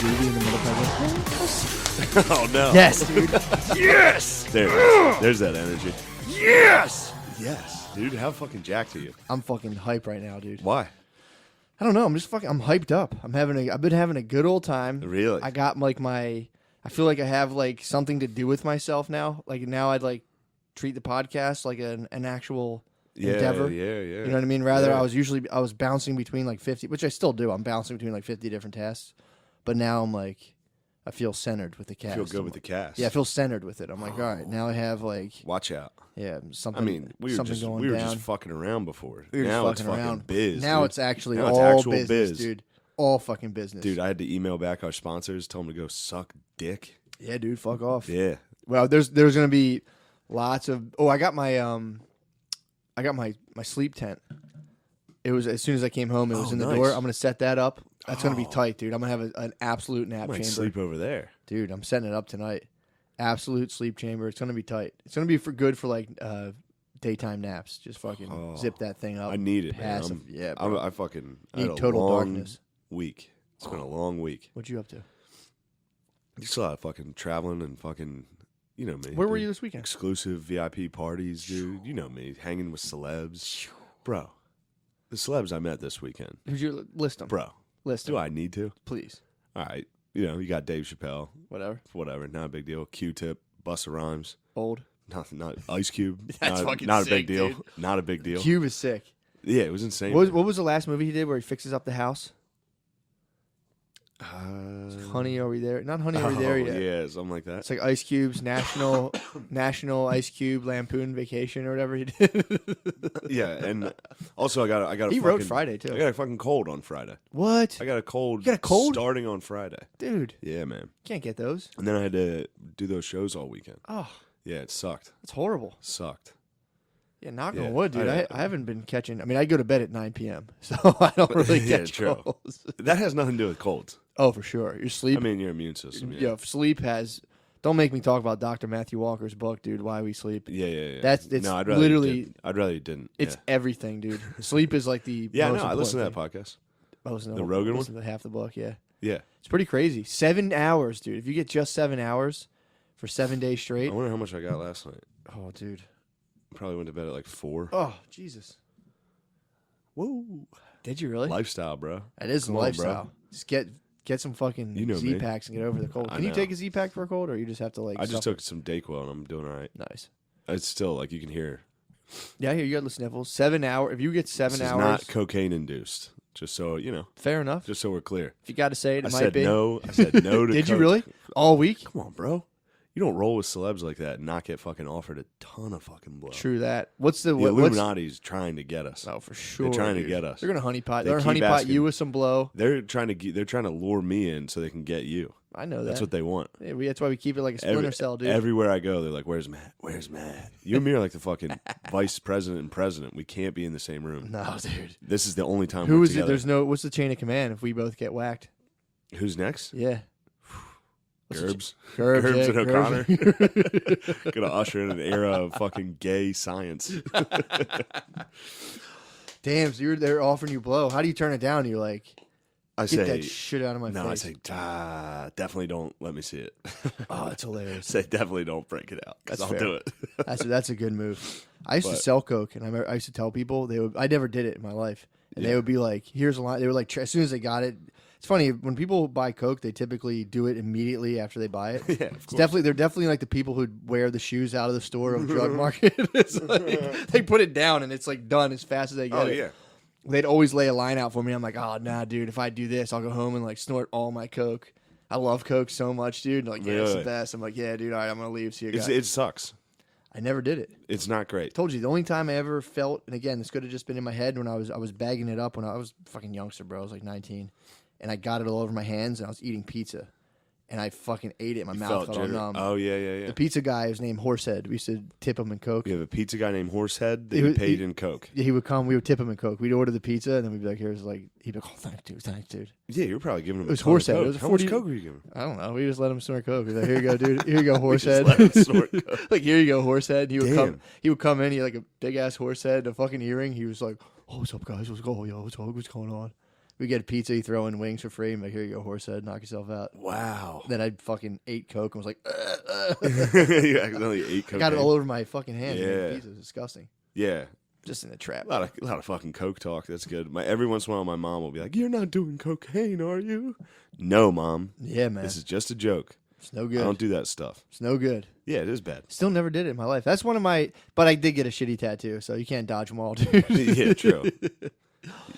groovy in the middle of Oh no. Yes, dude. Yes. There's that energy. Yes. Yes, dude. How fucking jacked are you? I'm fucking hype right now, dude. Why? I don't know. I'm hyped up. I've been having a good old time. Really? I got like I feel like I have like something to do with myself now. Like now I'd like treat the podcast like an actual endeavor. Yeah. You know what I mean? Rather, Yeah. I was bouncing between like 50, which I still do. I'm bouncing between like 50 different tasks. But now I'm like, I feel centered with the cast. Feel good with the cast. Yeah, I feel centered with it. I'm like, all right, now I have like, Watch out. yeah, something. I mean, we were just fucking around before. We were now just fucking around. Biz. Now dude. it's actually now it's all actual business, biz. dude. All fucking business. Dude, I had to email back our sponsors, tell them to go suck dick. Yeah, dude, fuck off. Yeah. Well, there's gonna be lots of. Oh, I got my sleep tent. It was as soon as I came home. It was in the door. I'm gonna set that up. That's gonna be tight, dude. I'm gonna have an absolute nap I might chamber. sleep over there. Dude, I'm setting it up tonight. Absolute sleep chamber. It's gonna be tight. It's gonna be good for like daytime naps. Just fucking zip that thing up. I need it, Passive. man. Yeah, bro. I fucking Need had a total long darkness. week. It's been a long week. What you up to? Just a lot of fucking traveling and fucking, you know me. Where were dude. you this weekend? Exclusive VIP parties, dude. You know me. Hanging with celebs. Bro, the celebs I met this weekend. Who'd you list them? Bro, List them, do I need to? please. All right. You know, you got Dave Chappelle. Whatever. Not a big deal. Q-Tip, Busta Rhymes. Old. Not Ice Cube. That's not, fucking not a sick, big deal. dude. Not a big deal. Cube is sick. Yeah, it was insane. What was the last movie he did where he fixes up the house? Honey, are we there? Not Honey, are we there yet? Yeah, something like that. It's like Ice Cube's National Ice Cube Lampoon Vacation or whatever he did. Yeah, and also I got. He wrote Friday too. I got a fucking cold on Friday. What? I got a cold. You got a cold? starting on Friday. Dude, Yeah, man. can't get those. And then I had to do those shows all weekend. Oh, Yeah, it sucked. that's horrible. Sucked. Yeah, knock Yeah, on wood, dude. I- I haven't been catching. I mean, I go to bed at 9 p.m., so I don't really Yeah, catch true. colds. That has nothing to do with colds. Oh, for sure. Your sleep. I mean, your immune system. yeah, sleep has. Don't make me talk about Dr. Matthew Walker's book, dude. Why We Sleep. Yeah. It's no, I'd rather literally. You didn't. I'd rather you didn't. It's yeah. everything, dude. Sleep is like the. Yeah, most no, I listen to that important podcast. thing. I listen to the Rogan listen to half the book. Yeah, Yeah. it's pretty crazy. 7 hours, dude. If you get just 7 hours for 7 days I straight. wonder how much I got last night. Oh, dude. Probably went to bed at like 4. Oh, Jesus. Whoa. Did you really? Lifestyle, bro. That is a Come on, lifestyle. bro. Just get some fucking You know me. Z-Packs and get over the cold. I Can you know. take a Z-Pack for a cold, or you just have to like? I just suffer? took some Dayquil and I'm doing all right. Nice. It's still like you can hear. Yeah, here you got the sniffles. 7 hours. If you get 7 This is hours, not cocaine induced. Just so you know. fair enough. Just so we're clear. If you got to say it, I it might said be. no. I said no to. Did you coke. really? All week? Come on, bro. You don't roll with celebs like that and not get fucking offered a ton of fucking blow. True that. What's the The what's? Illuminati's trying to get us. Oh, for sure. They're trying to dude. get us. They're gonna honeypot. They They're gonna keep honeypot asking- you with some blow. They're trying to lure me in so they can get you. I know that. That's what they want. Yeah, that's why we keep it like a splinter cell, dude. Everywhere I go, they're like, "Where's Matt? Where's Matt?" You and me are like the fucking vice president and president. We can't be in the same room. No, dude. This is the only time. Who we're is it? together. There's no. What's the chain of command if we both get whacked? Who's next? Yeah. Gerbs. Gerbs, Gerbs yeah, and Gerbs. O'Connor. Gonna usher in an era of fucking gay science. Damn, so they're offering you blow. How do you turn it down? You're like, I get say that shit out of my no. face. I say definitely don't let me see it. Oh, that's hilarious. Say definitely don't break it out because That's I'll fair. do it. That's a good move. I used to But- sell coke, and I used to tell people I never did it in my life, and they Yeah. would be like, "Here's a line." They were like, as soon as they got it. It's funny when people buy coke, they typically do it immediately after they buy it. Yeah, of It's course. they're definitely like the people who wear the shoes out of the store of drug market. It's like they put it down and it's like done as fast as they get Oh it. yeah. They'd always lay a line out for me. I'm like, oh nah, dude. If I do this, I'll go home and like snort all my coke. I love coke so much, dude. Like, yeah, it's the Really? best. I'm like, yeah, dude. All right, I'm gonna leave. See you guys. It sucks. I never did it. It's not great. Told you the only time I ever felt, and again, this could have just been in my head when I was bagging it up when I was fucking youngster, bro. I was like 19, and I got it all over my hands, and I was eating pizza, and I fucking ate it. My mouth Felt got all jittery. numb. Oh yeah. The pizza guy was named Horsehead. We used to tip him in coke. We have a pizza guy named Horsehead that He he was- paid he- in coke. Yeah, he would come. We would tip him in coke. We'd order the pizza, and then we'd be like, "Here's like." He'd be like, "Oh, thanks, dude." Yeah, you were probably giving him. It was a ton of Horsehead. Coke. It was a How 40 much coke were you giving him? I don't know. We just let him snort coke. He's like, "Here you go, dude. Here you go, Horsehead." let him snort coke. Like, here you go, Horsehead. He would come. Damn. He would come in. He had like a big ass horse head, a fucking earring. He was like, "Oh, what's up, guys? What's going on? What's going on?" We get a pizza, you throw in wings for free. I'm like, here you go, horsehead, knock yourself out. Wow. Then I fucking ate Coke and was like, You accidentally ate cocaine. I got it all over my fucking hand. Yeah. The pizza was disgusting. Yeah. Just in a trap. A lot of fucking Coke talk. That's good. Every once in a while, my mom will be like, "You're not doing cocaine, are you?" No, Mom. Yeah, man. This is just a joke. It's no good. I don't do that stuff. It's no good. Yeah, it is bad. Still never did it in my life. That's one of my... But I did get a shitty tattoo, so you can't dodge them all, dude. Yeah, true.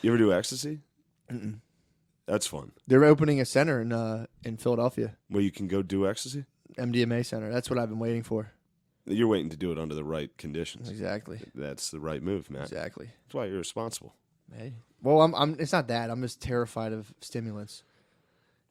You ever do Ecstasy? Mm-mm. That's fun. They're opening a center in Philadelphia. Where you can go do Ecstasy? MDMA center. That's what I've been waiting for. You're waiting to do it under the right conditions. Exactly. That's the right move, Matt. Exactly. That's why you're responsible. Hey. Well, I'm. It's not that. I'm just terrified of stimulants.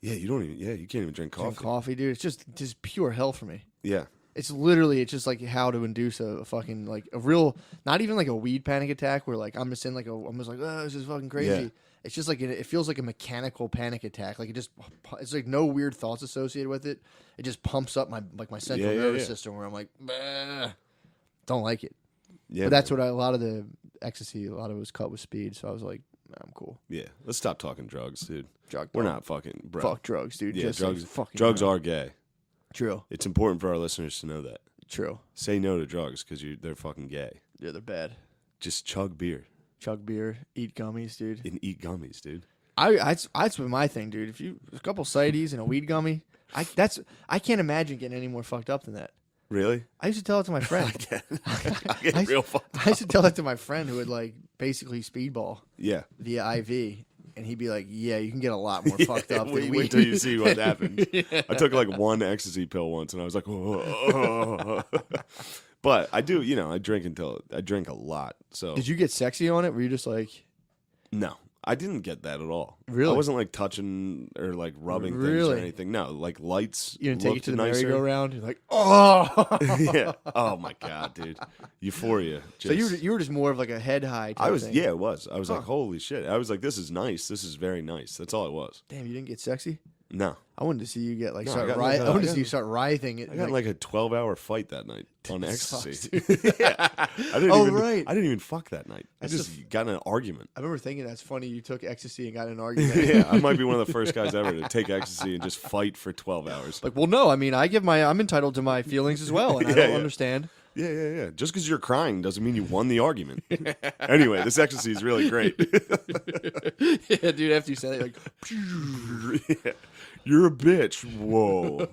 Yeah, you don't even. Yeah, you can't even drink coffee. Drink coffee, dude. It's just pure hell for me. Yeah. It's literally, it's just like how to induce a fucking, like, a real, not even like a weed panic attack where, like, I'm just in, like, I'm just like, oh, this is fucking crazy. Yeah. It's just like, it feels like a mechanical panic attack. Like, it's like no weird thoughts associated with it. It just pumps up my central nervous system where I'm like, bah. Don't like it. Yeah. But that's what a lot of the ecstasy, a lot of it was cut with speed. So I was like, nah, I'm cool. Yeah. Let's stop talking drugs, dude. We're not fucking, bro. Fuck drugs, dude. Yeah, just drugs. fucking Drugs are gay. True. It's important for our listeners to know that. True. Say no to drugs because they're fucking gay. Yeah, they're bad. Just chug beer. Chug beer, eat gummies, dude. And eat gummies, dude. That's been my thing, dude. If you a couple cides and a weed gummy, I can't imagine getting any more fucked up than that. Really? I used to tell it to my friend. I get real fucked up. I used to tell that to my friend who would like basically speedball Yeah. via IV, and he'd be like, "Yeah, you can get a lot more fucked up than wait weed." till you see what happens. Yeah. I took like one ecstasy pill once, and I was like, "Whoa." But I do, I drink a lot. So Did you get sexy on it? Were you just like, no, I didn't get that at all. Really? I wasn't like touching or like rubbing things or Really? anything. No, like lights. you didn't take it looked to the nicer. merry-go-round? You're like, oh. Yeah. Oh my god, dude. Euphoria. So you were just more of like a head high. I was. thing. Yeah, it was. I was like, Huh. holy shit. I was like, this is nice. This is very nice. That's all it was. Damn, you didn't get sexy. No. I wanted to see you get like No, start I got writhing. like I a- wanted to I see you got- start writhing. I got like a 12-hour fight that night on ecstasy. sucks, Yeah. I didn't Oh, even, right. I didn't even fuck that night. That's I just got in an argument. I remember thinking that's funny. You took ecstasy and got in an argument. Yeah, I might be one of the first guys ever to take ecstasy and just fight for 12 hours. Like, well, no. I mean, I'm entitled to my feelings as well, and I Yeah, don't yeah. understand. Yeah. Just because you're crying doesn't mean you won the argument. Anyway, this ecstasy is really great. Yeah, dude. After you said it, like, Yeah. You're a bitch. Whoa.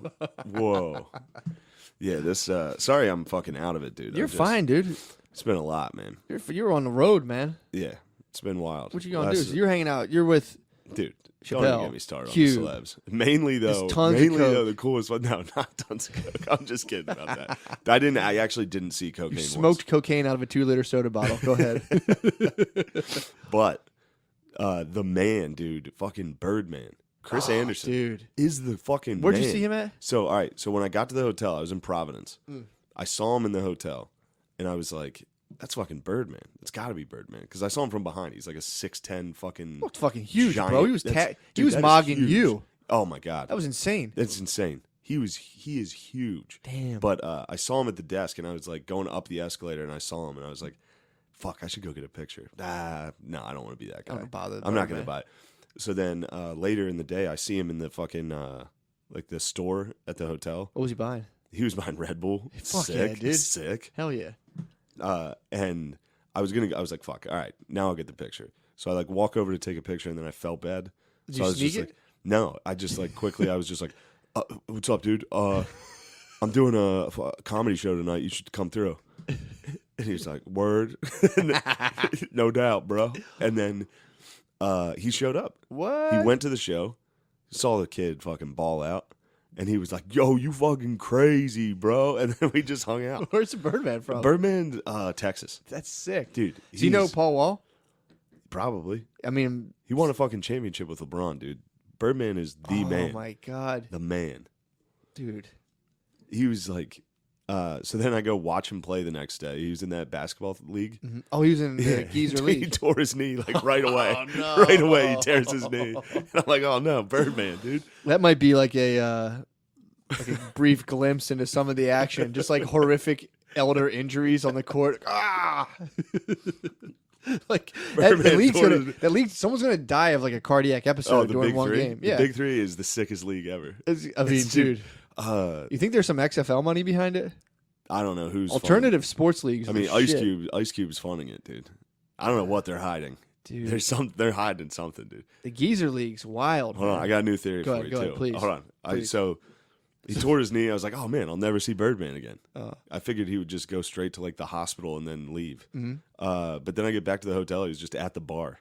Yeah, this. Sorry, I'm fucking out of it, dude. you're fine, dude. It's been a lot, man. You're on the road, man. Yeah, it's been wild. What you gonna do? So you're hanging out. You're with Dude, Chappelle, don't even get me started Q. on the celebs. Mainly though, tons of coke. the coolest one. No, not tons of coke. I'm just kidding about that. I actually didn't see cocaine. you smoked cocaine out of a 2-liter soda bottle. Go ahead. once. But the man, dude, fucking Birdman, Chris Anderson, dude. is the fucking. Where'd you man. see him at? So all right, so when I got to the hotel, I was in Providence. I saw him in the hotel, and I was like, "That's fucking Birdman. It's got to be Birdman." Because I saw him from behind. He's like a 6'10" fucking. Looked fucking huge, giant. bro. He was That's- he dude, was that is mogging huge. you. Oh my god, That was insane. that's insane. He is huge. Damn. But I saw him at the desk, and I was like going up the escalator, and I saw him, and I was like, "Fuck, I should go get a picture." No, I don't want to be that guy. I'm not bothered. I'm not gonna buy it. So then later in the day, I see him in the fucking like the store at the hotel. What was he buying? He was buying Red Bull. Fuck Sick, yeah, dude. Sick. Hell yeah. And I was like, "Fuck, all right, now I'll get the picture." So I like walk over to take a picture, and then I felt bad. Did so you I was sneak just it? like, "No," I just like quickly. I was just like, "What's up, dude? I'm doing a comedy show tonight. You should come through." And he's like, "Word, no doubt, bro." And then he showed up. What? He went to the show, saw the kid fucking ball out, and he was like, "Yo, you fucking crazy, bro." And then we just hung out. Where's the Birdman from? Birdman, Texas, That's sick. dude. Do you know he's- Paul Wall? Probably. I mean, He won a fucking championship with LeBron, dude. Birdman is the man. Oh my god, The man. dude. He was like, so then I go watch him play the next day. He was in that basketball league. Mhm. Oh, he was in the Geezer He League. tore his knee like right away. Oh, no. Right away, he tears his knee. And I'm like, oh no, Birdman, dude. That might be like a brief glimpse into some of the action. Just like horrific elder injuries on the court. Ah. Like Birdman that league, someone's gonna die of like a cardiac episode during one game. Yeah, the Big Three is the sickest league ever. I mean, dude, you think there's some XFL money behind it? I don't know who's alternative sports leagues. I mean, Ice Cube's funding it, dude. I don't know what they're hiding. Dude, they're hiding something, dude. The Geezer League's wild. Hold on, I got a new theory for you too. Please. Hold on. So he tore his knee. I was like, oh man, I'll never see Birdman again. I figured he would just go straight to like the hospital and then leave. Mm-hmm. But then I get back to the hotel. He was just at the bar.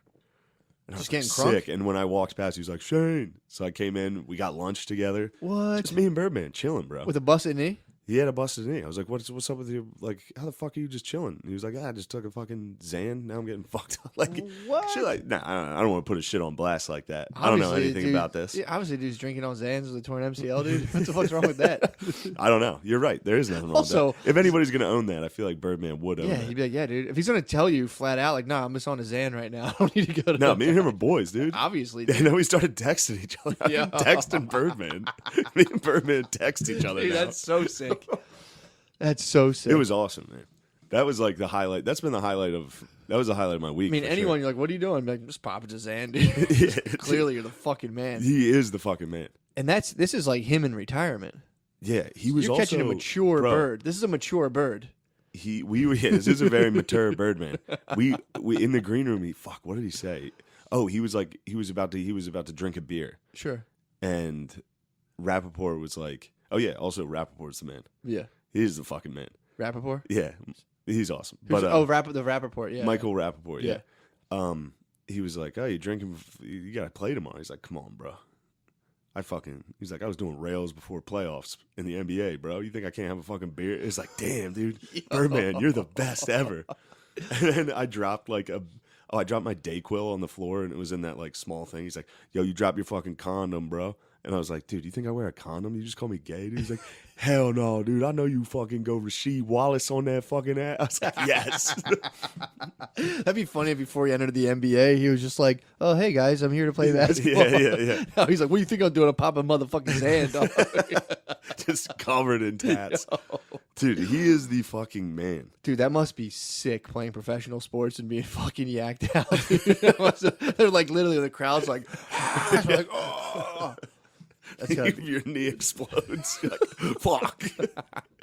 And just I was getting sick. And when I walked past, he was like, Shane. So I came in. We got lunch together. What? Just me and Birdman chilling, bro. With a busted knee? He had a busted knee. I was like, what's up with you? Like, how the fuck are you just chilling? And he was like, I just took a fucking Xan. Now I'm getting fucked up. Like, what? Shit like, nah, I don't want to put his shit on blast like that. I don't know anything about this. Yeah, obviously, dude's drinking on Xans with a torn MCL, dude. What the fuck's wrong with that? I don't know. You're right. There is nothing wrong with that. If anybody's going to own that, I feel like Birdman would own that. Yeah, he'd be like, yeah, dude. If he's going to tell you flat out, like, nah, I'm just on a Xan right now. I don't need to go to No, me and him are boys, dude. Obviously. I know we started texting each other. I've been texting Birdman. Me and Birdman text each other dude, now. That's so sick. That's so sick. It was awesome, man. That was like the highlight. That was the highlight of my week. I mean, anyone, you're like, what are you doing? I'm like, just popping to Xan, dude. Yeah, clearly, you're the fucking man. He is the fucking man. And this is like him in retirement. Yeah, he was. You're also catching a mature bird. This is a mature bird. This is a very mature Birdman. We in the green room. What did he say? Oh, he was about to drink a beer. Sure. And Rappaport was like, oh yeah, also Rappaport's the man. Yeah. He is the fucking man. Rappaport? Yeah. He's awesome. The Rappaport, yeah. Michael Rappaport, yeah. He was like, oh, you drinking? You got to play tomorrow. He's like, come on, bro. He's like, I was doing rails before playoffs in the NBA, bro. You think I can't have a fucking beer? It's like, damn, dude. Birdman, you're the best ever. And then I dropped my Dayquil on the floor, and it was in that like small thing. He's like, yo, you dropped your fucking condom, bro. And I was like, dude, you think I wear a condom? You just call me gay? Dude? He's like, hell no, dude. I know you fucking go Rasheed Wallace on that fucking ass. I was like, yes. That'd be funny if before he entered the NBA, he was just like, oh, hey, guys, I'm here to play basketball. Yeah. Now he's like, what do you think I'm doing? I'm popping motherfucking hand, dog. Just covered in tats. Yo. Dude, he is the fucking man. Dude, that must be sick playing professional sports and being fucking yacked out. They're like literally the crowd's like, like, oh. Your knee explodes. You're like, fuck.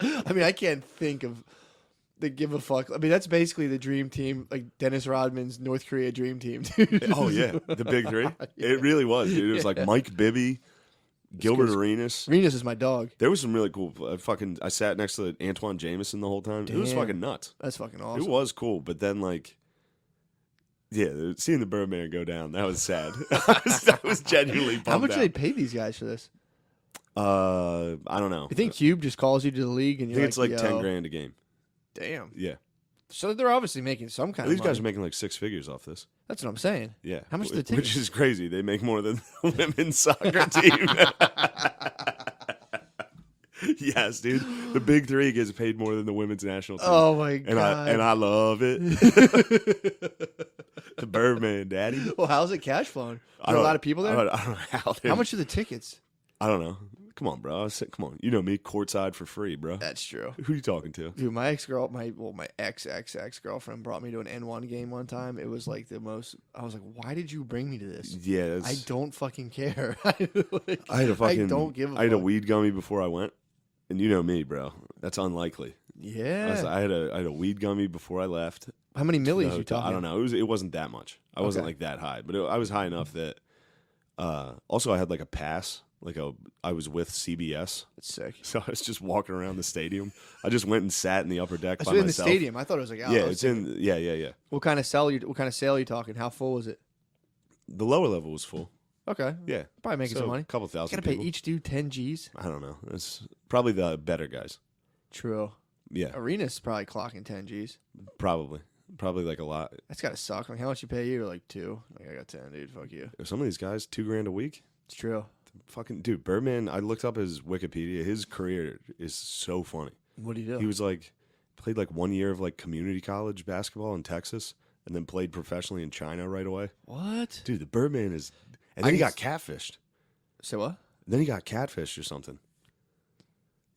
I mean, I can't think of the give a fuck. I mean, that's basically the dream team, like Dennis Rodman's North Korea dream team, dude. Oh, yeah. The big three. Yeah. It really was, dude. It was like Mike Bibby, Gilbert Arenas. Arenas is my dog. There was some really cool. I sat next to Antoine Jameson the whole time. Damn. It was fucking nuts. That's fucking awesome. It was cool, but then like, yeah, seeing the Birdman go down, that was sad. I was genuinely bummed. How much out. do they pay these guys for this? I don't know. You think Cube just calls you to the league and I think it's like Yo. $10,000 a game. Damn. Yeah. So they're obviously making some kind of These money. guys are making like six figures off this. That's what I'm saying. Yeah. How much do the tickets? Which is crazy. They make more than the women's soccer team. Yes, dude. The big three gets paid more than the women's national team. Oh my god. And I love it. The Birdman, daddy. Well, how's it cash flowing? Are there a lot of people there? I don't know how much are the tickets? I don't know. Come on, bro. Come on. You know me, courtside for free, bro. That's true. Who you talking to? Dude, my ex-girl, my ex-girlfriend brought me to an N1 game one time. It was like the most, I was like, why did you bring me to this? Yeah. I don't fucking care. I don't give a fuck. I had a weed gummy before I went. And you know me, bro. That's unlikely. Yeah. I had a weed gummy before I left. How many millies you talking? I don't know. It wasn't that much. I wasn't like that high, but I was high enough that. Also, I had like a pass. I was with CBS. That's sick. So I was just walking around the stadium. I just went and sat in the upper deck by myself. In the stadium. I thought it was like yeah, it's in. Yeah. What kind of sale are you talking? How full was it? The lower level was full. Okay. Yeah. Probably making some money. A couple thousand. Gotta pay each dude 10 G's. I don't know. It's probably the better guys. True. Yeah. Arena's probably clocking 10 G's. Probably like a lot. That's gotta suck. Like, how much you pay you? Like 2. Like, I got 10, dude. Fuck you. Some of these guys, $2,000 a week. It's true. Fucking dude, Birdman. I looked up his Wikipedia. His career is so funny. What did he do? He was played 1 year of community college basketball in Texas, and then played professionally in China right away. What? Dude, the Birdman is. And then he got catfished. Say what? Then he got catfished or something.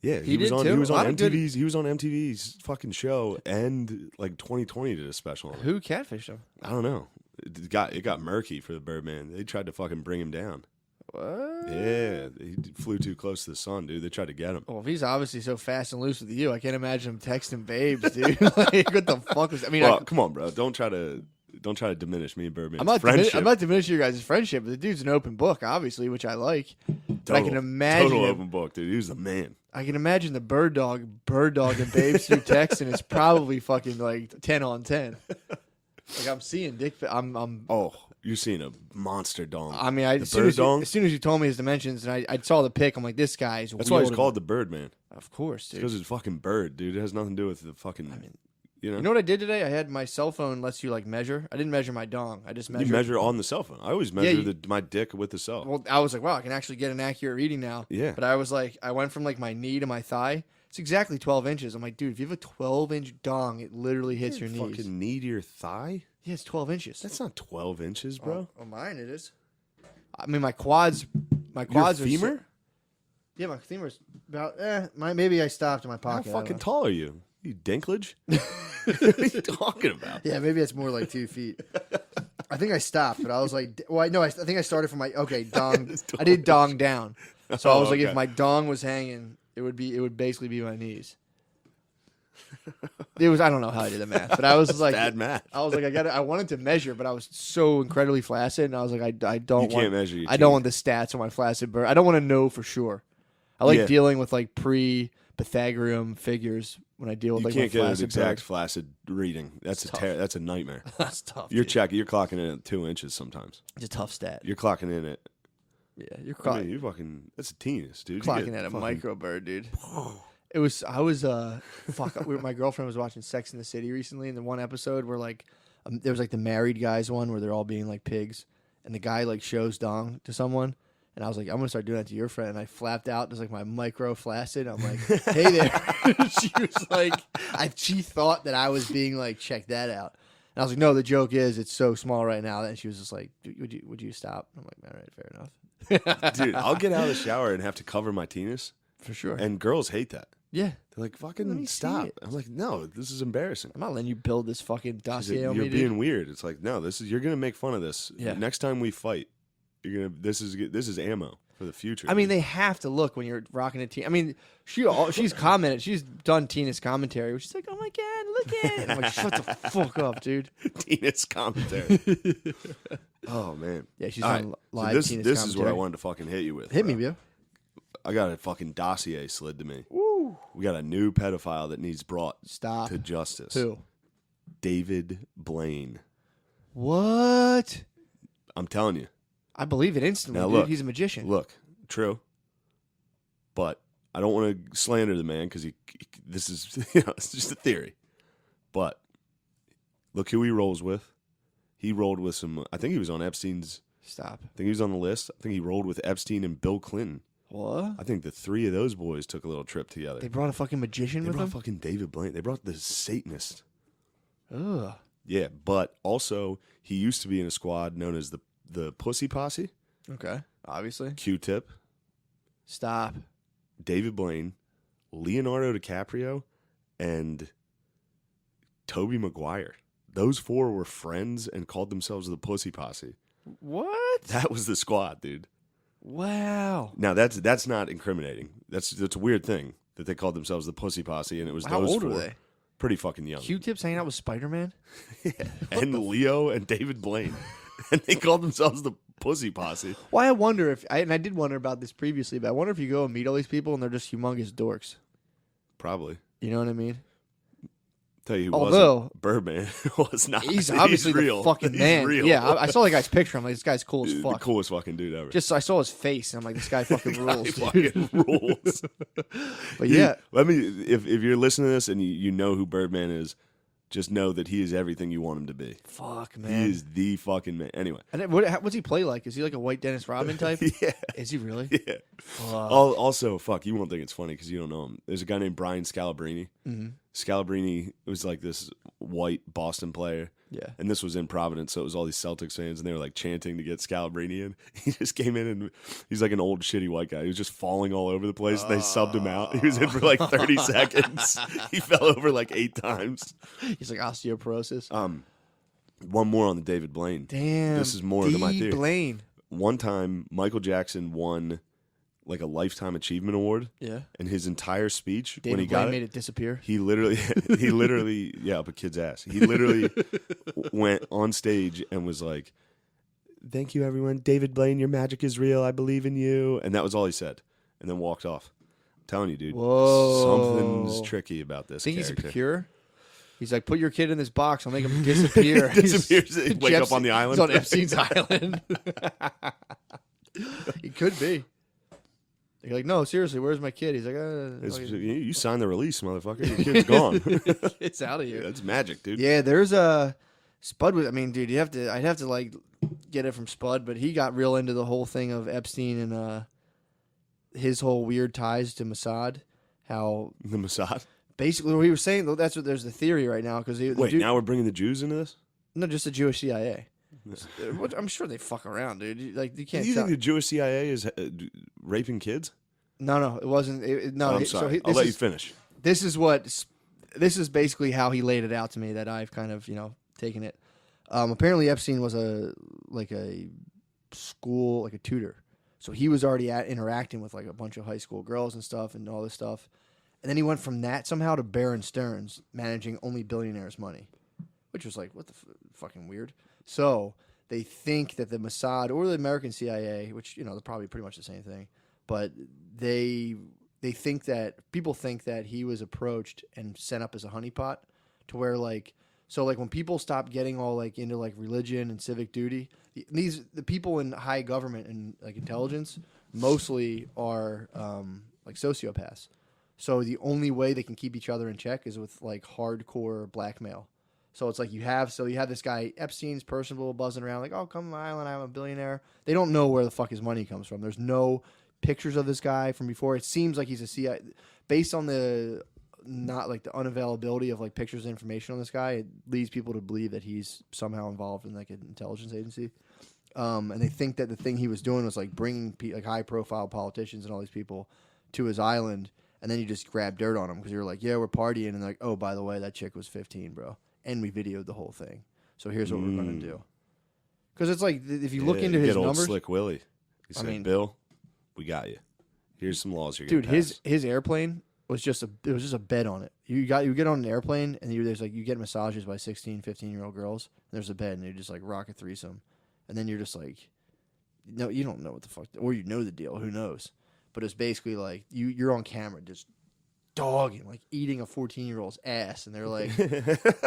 Yeah, He was did on. too? He was A on lot of good- MTV's. He was on MTV's fucking show, and like 2020 did a special on it. Who catfished him? I don't know. It got murky for the Birdman. They tried to fucking bring him down. What? Yeah, he flew too close to the sun, dude. They tried to get him. Well, if he's obviously so fast and loose with you, I can't imagine him texting babes, dude. Like, what the fuck was? I mean, Well, come on, bro. Don't try to diminish me and Birdman's I'm not friendship. I'm not diminishing your guys' friendship, but the dude's an open book, obviously, which I like. But I can imagine total him- open book, dude. He was the man. I can imagine the bird dog and babes through text, and it's probably fucking like 10 on 10. Like I'm seeing dick. I'm. Oh, you're seeing a monster dong. I mean, the as bird dong. as soon as you told me his dimensions, and I saw the pic, I'm like, this guy's. That's why he's wielding- called the Birdman. Of course, dude. Because it's fucking bird, dude. It has nothing to do with the fucking. You You know what I did today? I had my cell phone lets you like measure. I didn't measure my dong. I just measured. You measure on the cell phone. I always measure you- my dick with the cell. Well, I was like, wow, I can actually get an accurate reading now. Yeah. But I was like, I went from like my knee to my thigh. It's exactly 12 inches. I'm like, dude, if you have a 12-inch dong, it literally hits your knees. Fucking knee to your thigh? Yeah, it's 12 inches. That's not 12 inches, bro. Oh, mine it is. I mean, my quads Your are femur? yeah, my femur's about. Maybe I stopped in my How pocket. I don't fucking know. tall are you? You dinklage? What are you talking about? Yeah, maybe it's more like 2 feet. I think I stopped, but I was like, well, I think I started from my dong. I did dong down, so I was like, okay. if my dong was hanging, it would basically be my knees. It was I don't know how I did the math, but I was like Bad math. I was like I wanted to measure, but I was so incredibly flaccid, and I was like I don't You want can't measure your I don't teeth. want the stats on my flaccid bird. I don't want to know for sure. I like Yeah. dealing with like pre-Pythagorean figures when I deal with You like can't my get an flaccid exact bird. flaccid reading. That's that's a nightmare. That's tough. You're dude. checking. You're clocking in at 2 inches sometimes. It's a tough stat. You're clocking in at. Yeah, you're I mean, you fucking. That's a teens, dude. You clocking get at a fucking- micro bird, dude. I was fuck. My girlfriend was watching Sex in the City recently, and the one episode where like there was like the married guys one where they're all being like pigs, and the guy like shows dong to someone, and I was like, I'm gonna start doing that to your friend, and I flapped out just like my micro flaccid. I'm like, hey there. She was like, she thought that I was being like, check that out. And I was like, no, the joke is it's so small right now. And she was just like, would you stop? I'm like, all right, fair enough. Dude, I'll get out of the shower and have to cover my penis, For sure. and girls hate that. Yeah. They're like, Let fucking me see stop. it. I'm like, no, this is embarrassing. I'm not letting you build this fucking dossier on You're me, being dude. weird. It's like, no, you're gonna make fun of this. Yeah. Next time we fight, this is ammo for the future. I mean, they have to look when you're rocking a teen. I mean, she's commented. She's done Tina's commentary, which is like, oh my god, look at it. I'm like, shut the fuck up, dude. Tina's commentary. Oh man. Yeah, she's All on right, live. this Tina's this is what I commentary. wanted to fucking hit you with. Hit me, bro. bro. I got a fucking dossier slid to me. Woo. We got a new pedophile that needs brought Stop. to justice. Who? David Blaine. What? I'm telling you. I believe it instantly, Now dude. look, He's a magician. Look, true. But I don't want to slander the man because this is it's just a theory. But look who he rolls with. He rolled with some. I think he was on Epstein's. Stop. I think he was on the list. I think he rolled with Epstein and Bill Clinton. What? I think the three of those boys took a little trip together. They brought a fucking magician They with brought them? fucking David Blaine. They brought the Satanist. Ugh. Yeah, but also he used to be in a squad known as the Pussy Posse. Okay. Obviously. Q-Tip, Stop. David Blaine, Leonardo DiCaprio, and Tobey Maguire. Those four were friends and called themselves the Pussy Posse. What? That was the squad, dude. Wow. Now that's not incriminating. That's a weird thing that they called themselves the Pussy Posse, and it was How those old four. are they? Pretty fucking young. Q-Tips hanging out with Spider-Man? And Leo and David Blaine, and they called themselves the Pussy Posse. Well, I wonder if, and I did wonder about this previously, but I wonder if you go and meet all these people and they're just humongous dorks. Probably. You know what I mean? Tell you who Although- wasn't. Birdman was not. He's obviously real. the fucking He's man. real. Yeah, I saw the guy's picture. I'm like, this guy's cool as The fuck. coolest fucking dude ever. Just I saw his face, and I'm like, this guy fucking He rules. dude. fucking rules. But yeah, Let me. If you're listening to this and you know who Birdman is, just know that he is everything you want him to be. fuck, He man. is the fucking man. Anyway. And then what's he play like? Is he like a white Dennis Rodman type? Yeah. Is he really? Yeah. Fuck. Also, fuck, you won't think it's funny because you don't know him. There's a guy named Brian Scalabrine. Mhm. Scalabrine was like this white Boston player. Yeah. And this was in Providence, so it was all these Celtics fans, and they were like chanting to get Scalabrini in. He just came in, and he's like an old shitty white guy. He was just falling all over the place, and they subbed him out. He was in for like 30 seconds. He fell over like 8 times. He's like osteoporosis. One more on the David Blaine. Damn. This is more to my theory. Blaine. One time, Michael Jackson won like a Lifetime Achievement Award. Yeah. And his entire speech, David when he Blaine got it, made it disappear. he literally, yeah, up a kid's ass. He literally went on stage and was like, "Thank you, everyone. David Blaine, your magic is real. I believe in you." And that was all he said. And then walked off. I'm telling you, dude. Whoa. Something's tricky about this. Think character. he's a cure? He's like, put your kid in this box. I'll make him disappear. Disappears. Wake up on the island. He's on Epstein's island. He could be. You're like, no, seriously, where's my kid? He's like, you signed the release, motherfucker. Your kid's gone. It's out of here. That's magic, dude. Yeah, there's a Spud. I mean, dude, I'd have to like get it from Spud, but he got real into the whole thing of Epstein and his whole weird ties to Mossad. How the Mossad. Basically, what he was saying, though, that's what there's the theory right now. Because now we're bringing the Jews into this? No, just the Jewish CIA. I'm sure they fuck around, dude. Like you can't. Do you think the Jewish CIA is raping kids? No, it wasn't. No, I'm sorry. I'll let you finish. This is basically how he laid it out to me. That I've kind of taken it. Apparently, Epstein was a school, like a tutor, so he was already interacting with like a bunch of high school girls and stuff and all this stuff. And then he went from that somehow to Bear Stearns managing only billionaires' money, which was like, what the fucking weird. So they think that the Mossad or the American CIA, which they're probably pretty much the same thing, but they think that people think that he was approached and sent up as a honeypot to where when people stop getting all like into like religion and civic duty, the people in high government and like intelligence mostly are like sociopaths. So the only way they can keep each other in check is with like hardcore blackmail. So it's like you have this guy Epstein's personable buzzing around like, oh, come to my island, I'm a billionaire. They don't know where the fuck his money comes from. There's no pictures of this guy from before. It seems like he's a CIA based on the unavailability of like pictures and information on this guy. It leads people to believe that he's somehow involved in like an intelligence agency. And they think that the thing he was doing was like bringing like high profile politicians and all these people to his island, and then you just grab dirt on them because you're like, yeah, we're partying, and they're like, oh, by the way, that chick was 15, bro. And we videoed the whole thing. So here's what we're going to do. Because it's like, if you look into his old numbers. Slick Willie. He said, Bill, we got you. Here's some laws you're going to pass. Dude, his airplane was just a bed on it. You get on an airplane, and you get massages by 16, 15-year-old girls. And there's a bed, and you just like rock a threesome. And then you're just like, no, you don't know what the fuck. Or you know the deal. Who knows? But it's basically like, you're on camera just dogging, like eating a 14-year-old's ass, and they're like,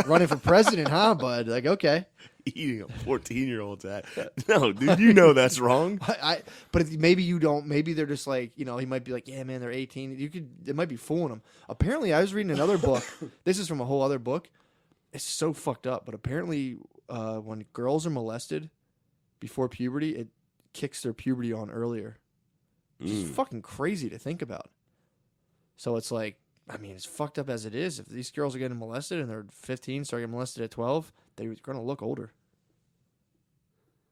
running for president, huh, bud? Like, okay, eating a 14-year-old's ass. No, dude, you know that's wrong. But maybe you don't. Maybe they're just like, he might be like, yeah, man, they're 18. It might be fooling them. Apparently, I was reading another book. This is from a whole other book. It's so fucked up. But apparently, when girls are molested before puberty, it kicks their puberty on earlier. It's fucking crazy to think about. So it's like, I mean, it's fucked up as it is. If these girls are getting molested and they're 15, start getting molested at 12, they're going to look older.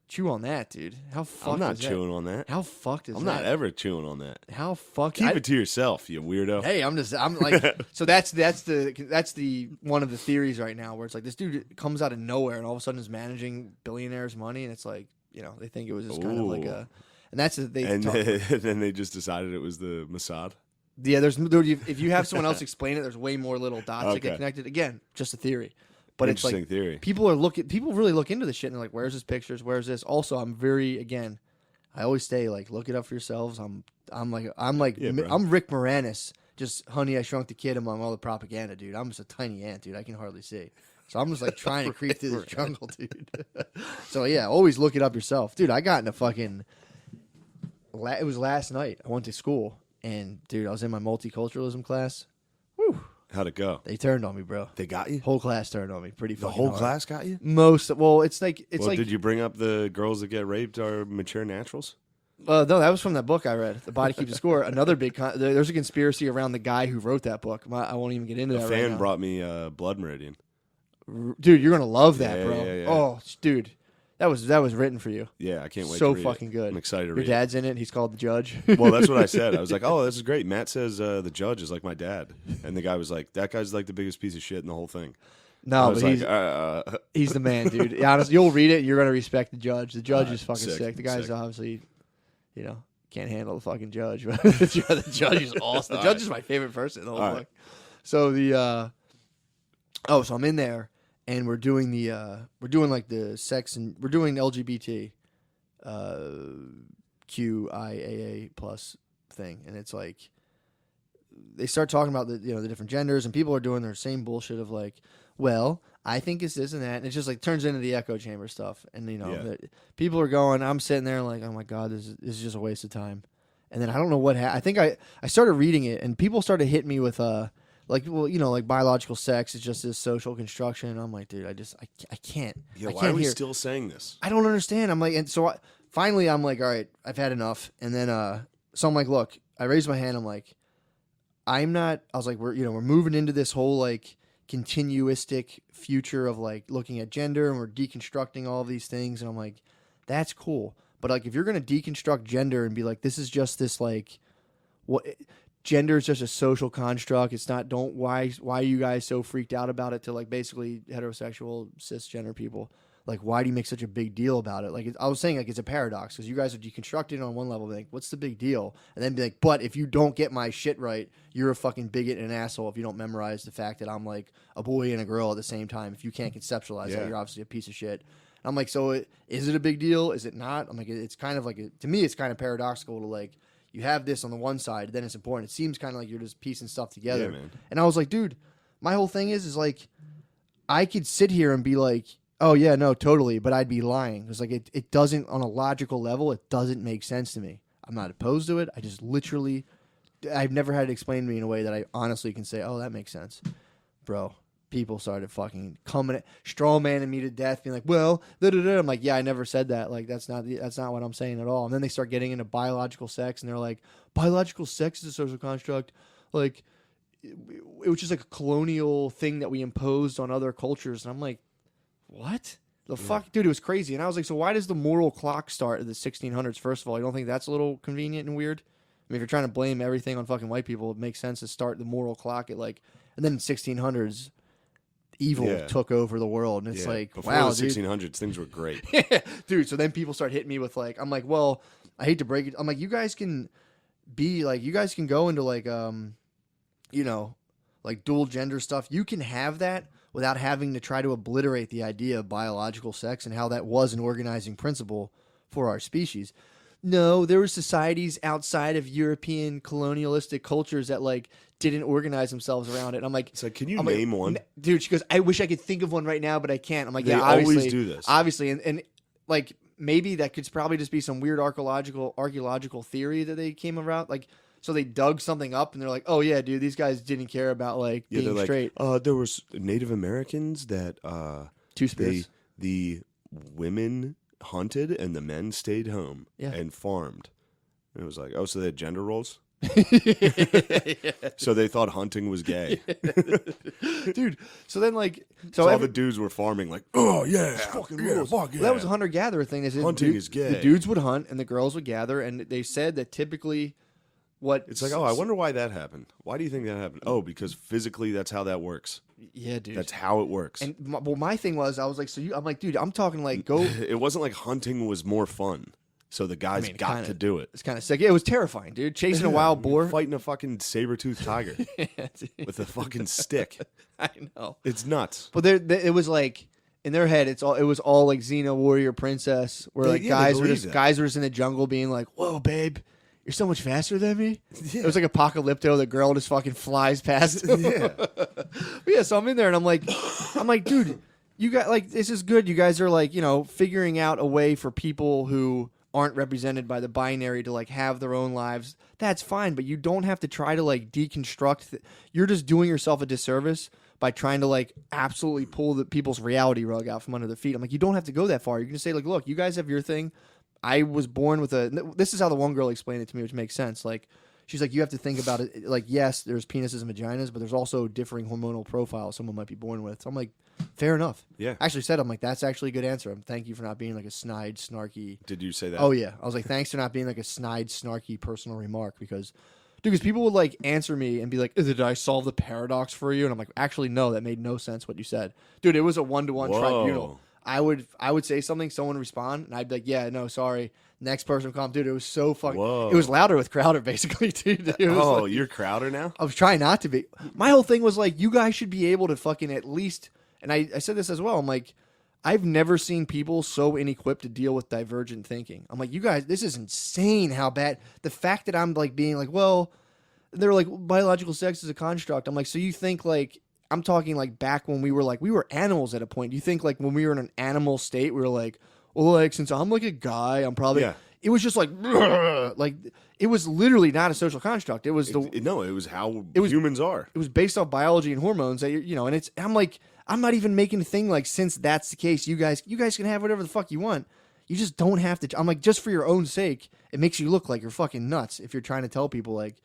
Chew on that, dude. How fucked is that? I'm not chewing on that. How fucked is that? I'm not ever chewing on that. How fucked? Keep it to yourself, you weirdo. Hey, I'm like, so that's the one of the theories right now where it's like this dude comes out of nowhere and all of a sudden is managing billionaires' money, and it's like, they think it was just kind of like a, and that's then they just decided it was the Mossad. Yeah, if you have someone else explain it, there's way more little dots that get connected. Again, just a theory. But it's like theory. People really look into this shit and they're like, where's his pictures? Where's this? Also, I always say like, look it up for yourselves. I'm Rick Moranis. Just Honey, I Shrunk the Kid among all the propaganda, dude. I'm just a tiny ant, dude. I can hardly see. So I'm just like trying to creep through this jungle, dude. So yeah, always look it up yourself. Dude, I got in it was last night. I went to school. And, dude, I was in my multiculturalism class. Whew. How'd it go? They turned on me, bro. They got you? Whole class turned on me. Pretty fucking The whole hard. class got you? It's like... Did you bring up the girls that get raped are mature naturals? No, that was from that book I read, The Body Keeps the Score. Another big... there's a conspiracy around the guy who wrote that book. I won't even get into that right now. A fan brought me Blood Meridian. Dude, you're gonna love that, Yeah, bro. yeah. Oh, dude, that was written for you. Yeah, I can't wait. So to read fucking it. good. I'm excited to Your read dad's in it. He's called the judge. it. Well, that's what I said. I was like, oh, this is great. Matt says the judge is like my dad, and the guy was like, that guy's like the biggest piece of shit in the whole thing. No, but he's the man, dude. Yeah, honestly, you'll read it, and you're gonna respect the judge. The judge is fucking sick. The guy's obviously, can't handle the fucking judge. But the judge is awesome. The judge is my favorite person in the whole book. So so I'm in there, and we're doing like the sex, and we're doing LGBT, QIAA plus thing, and it's like they start talking about the different genders, and people are doing their same bullshit of like, well, I think it's this and that, and it just like turns into the echo chamber stuff, and people are going. I'm sitting there like, oh my god, this is just a waste of time. And then I don't know what I think I started reading it, and people started hitting me with like biological sex is just this social construction. And I'm like, dude, I can't. Yeah, I why can't are we hear. still saying this? I don't understand. I'm like, and so finally I'm like, all right, I've had enough. And then so I'm like, look, I raised my hand. I'm like, I was like, we're moving into this whole like continuistic future of like looking at gender, and we're deconstructing all of these things. And I'm like, that's cool. But like, if you're going to deconstruct gender and be like, this is just this like, what gender is just a social construct. It's not. Why are you guys so freaked out about it to like basically heterosexual cisgender people? Like, why do you make such a big deal about it? Like, I was saying, like, it's a paradox because you guys are deconstructing on one level, like, what's the big deal? And then be like, but if you don't get my shit right, you're a fucking bigot and an asshole if you don't memorize the fact that I'm like a boy and a girl at the same time. If you can't conceptualize that, you're obviously a piece of shit. And I'm like, so is it a big deal? Is it not? I'm like, it's kind of like, to me, it's kind of paradoxical to like, you have this on the one side, then it's important. It seems kind of like you're just piecing stuff together. Yeah, man. And I was like, dude, my whole thing is like, I could sit here and be like, oh, yeah, no, totally, but I'd be lying. It's like, it doesn't, on a logical level, it doesn't make sense to me. I'm not opposed to it. I just literally, I've never had it explained to me in a way that I honestly can say, oh, that makes sense. Bro, people started fucking coming, straw manning me to death, being like, well, da-da-da. I'm like, yeah, I never said that. Like, that's not what I'm saying at all. And then they start getting into biological sex, and they're like, biological sex is a social construct. Like, it was just like a colonial thing that we imposed on other cultures. And I'm like, what the fuck, dude? It was crazy. And I was like, so why does the moral clock start at the 1600s? First of all, you don't think that's a little convenient and weird? I mean, if you're trying to blame everything on fucking white people, it makes sense to start the moral clock at like, and then in 1600s, evil took over the world, and it's like, before wow, the 1600s, things were great. Dude. So then people start hitting me with like, I'm like, well, I hate to break it. I'm like, you guys can go into like, like dual gender stuff. You can have that without having to try to obliterate the idea of biological sex and how that was an organizing principle for our species. No, there were societies outside of European colonialistic cultures that like didn't organize themselves around it. I'm like, it's like, can you name one? Dude, she goes, I wish I could think of one right now, but I can't. I'm like, they obviously, always do this. Obviously, and like maybe that could probably just be some weird archaeological theory that they came around. Like, so they dug something up and they're like, oh yeah, dude, these guys didn't care about like being straight. There was Native Americans that Two spirits. The women hunted and the men stayed home and farmed. And it was like, oh, so they had gender roles? So they thought hunting was gay. Dude, so then like all the dudes were farming like, oh yeah, fucking yeah, rules. fuck yeah. Well, that was a hunter-gatherer thing. They said hunting is gay. The dudes would hunt and the girls would gather, and they said that typically it's like, oh, I wonder why that happened. Why do you think that happened? Oh, because physically that's how that works. Yeah, dude. That's how it works. And my thing was, I was like, I'm like, dude, I'm talking like go. It wasn't like hunting was more fun. So the guys got to do it. It's kind of sick. It was terrifying, dude. Chasing a wild boar. Fighting a fucking saber-toothed tiger with a fucking stick. I know. It's nuts. But it was like, in their head, it was all like Xena warrior princess, where like guys were just in the jungle being like, whoa, babe, you're so much faster than me. Yeah. It was like Apocalypto. The girl just fucking flies past him. Yeah. But yeah, so I'm in there and I'm like, dude, you got like, this is good. You guys are like, figuring out a way for people who aren't represented by the binary to like have their own lives. That's fine, but you don't have to try to like deconstruct. You're just doing yourself a disservice by trying to like absolutely pull the people's reality rug out from under their feet. I'm like, you don't have to go that far. You can just say like, look, you guys have your thing. I was born with this is how the one girl explained it to me, which makes sense. Like, she's like, you have to think about it. Like, yes, there's penises and vaginas, but there's also differing hormonal profiles someone might be born with. So I'm like, fair enough. Yeah. I actually said, I'm like, that's actually a good answer. Thank you for not being like a snide, snarky. Did you say that? Oh, yeah. I was like, thanks for not being like a snide, snarky personal remark because, dude, because people would like answer me and be like, did I solve the paradox for you? And I'm like, actually, no, that made no sense what you said. Dude, it was a one-to-one tribunal. I would say something, someone would respond, and I'd be like, yeah, no, sorry. Next person would come. Dude, it was so fucking. It was louder with Crowder, basically, dude. Like, you're Crowder now? I was trying not to be. My whole thing was like, you guys should be able to fucking at least, and I said this as well, I'm like, I've never seen people so inequipped to deal with divergent thinking. I'm like, you guys, this is insane how bad. The fact that I'm like being like, well, they're like, biological sex is a construct. I'm like, so you think like, I'm talking like back when we were animals at a point. Do you think like when we were in an animal state, we were like, well, like since I'm like a guy, I'm probably. Yeah. It was just like it was literally not a social construct. It was it was how humans are. It was based off biology and hormones that and it's. I'm like, I'm not even making a thing like since that's the case, you guys can have whatever the fuck you want. You just don't have to. I'm like, just for your own sake, it makes you look like you're fucking nuts if you're trying to tell people like.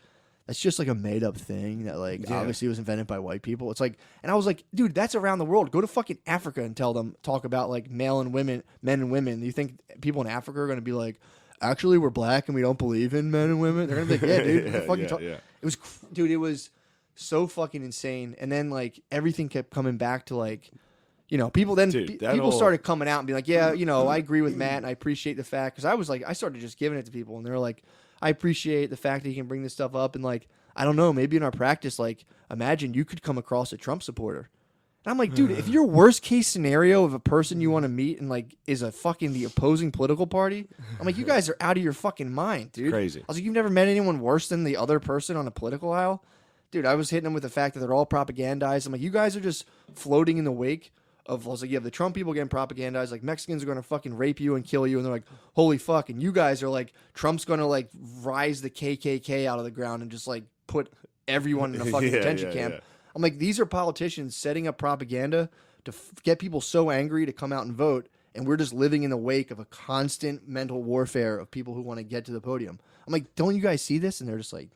That's just like a made up thing that like obviously was invented by white people. It's like, and I was like, dude, that's around the world. Go to fucking Africa and talk about like men and women. You think people in Africa are going to be like, actually, we're black and we don't believe in men and women? They're going to be like, yeah, dude. It was, dude, it was so fucking insane. And then like everything kept coming back to like, people people started coming out and be like, yeah, I agree with Matt and I appreciate the fact. Cause I was like, I started just giving it to people and they're like, I appreciate the fact that you can bring this stuff up and like, I don't know, maybe in our practice, like imagine you could come across a Trump supporter. And I'm like, dude, if your worst case scenario of a person you want to meet and like is a fucking the opposing political party, I'm like, you guys are out of your fucking mind, dude. Crazy. I was like, you've never met anyone worse than the other person on a political aisle? Dude, I was hitting them with the fact that they're all propagandized. I'm like, you guys are just floating in the wake of, I was like, you have the Trump people getting propagandized, like Mexicans are going to fucking rape you and kill you, and they're like, holy fuck, and you guys are like, Trump's going to like rise the KKK out of the ground and just like put everyone in a fucking detention camp. Yeah. I'm like, these are politicians setting up propaganda to get people so angry to come out and vote, and we're just living in the wake of a constant mental warfare of people who want to get to the podium. I'm like, don't you guys see this? And they're just like,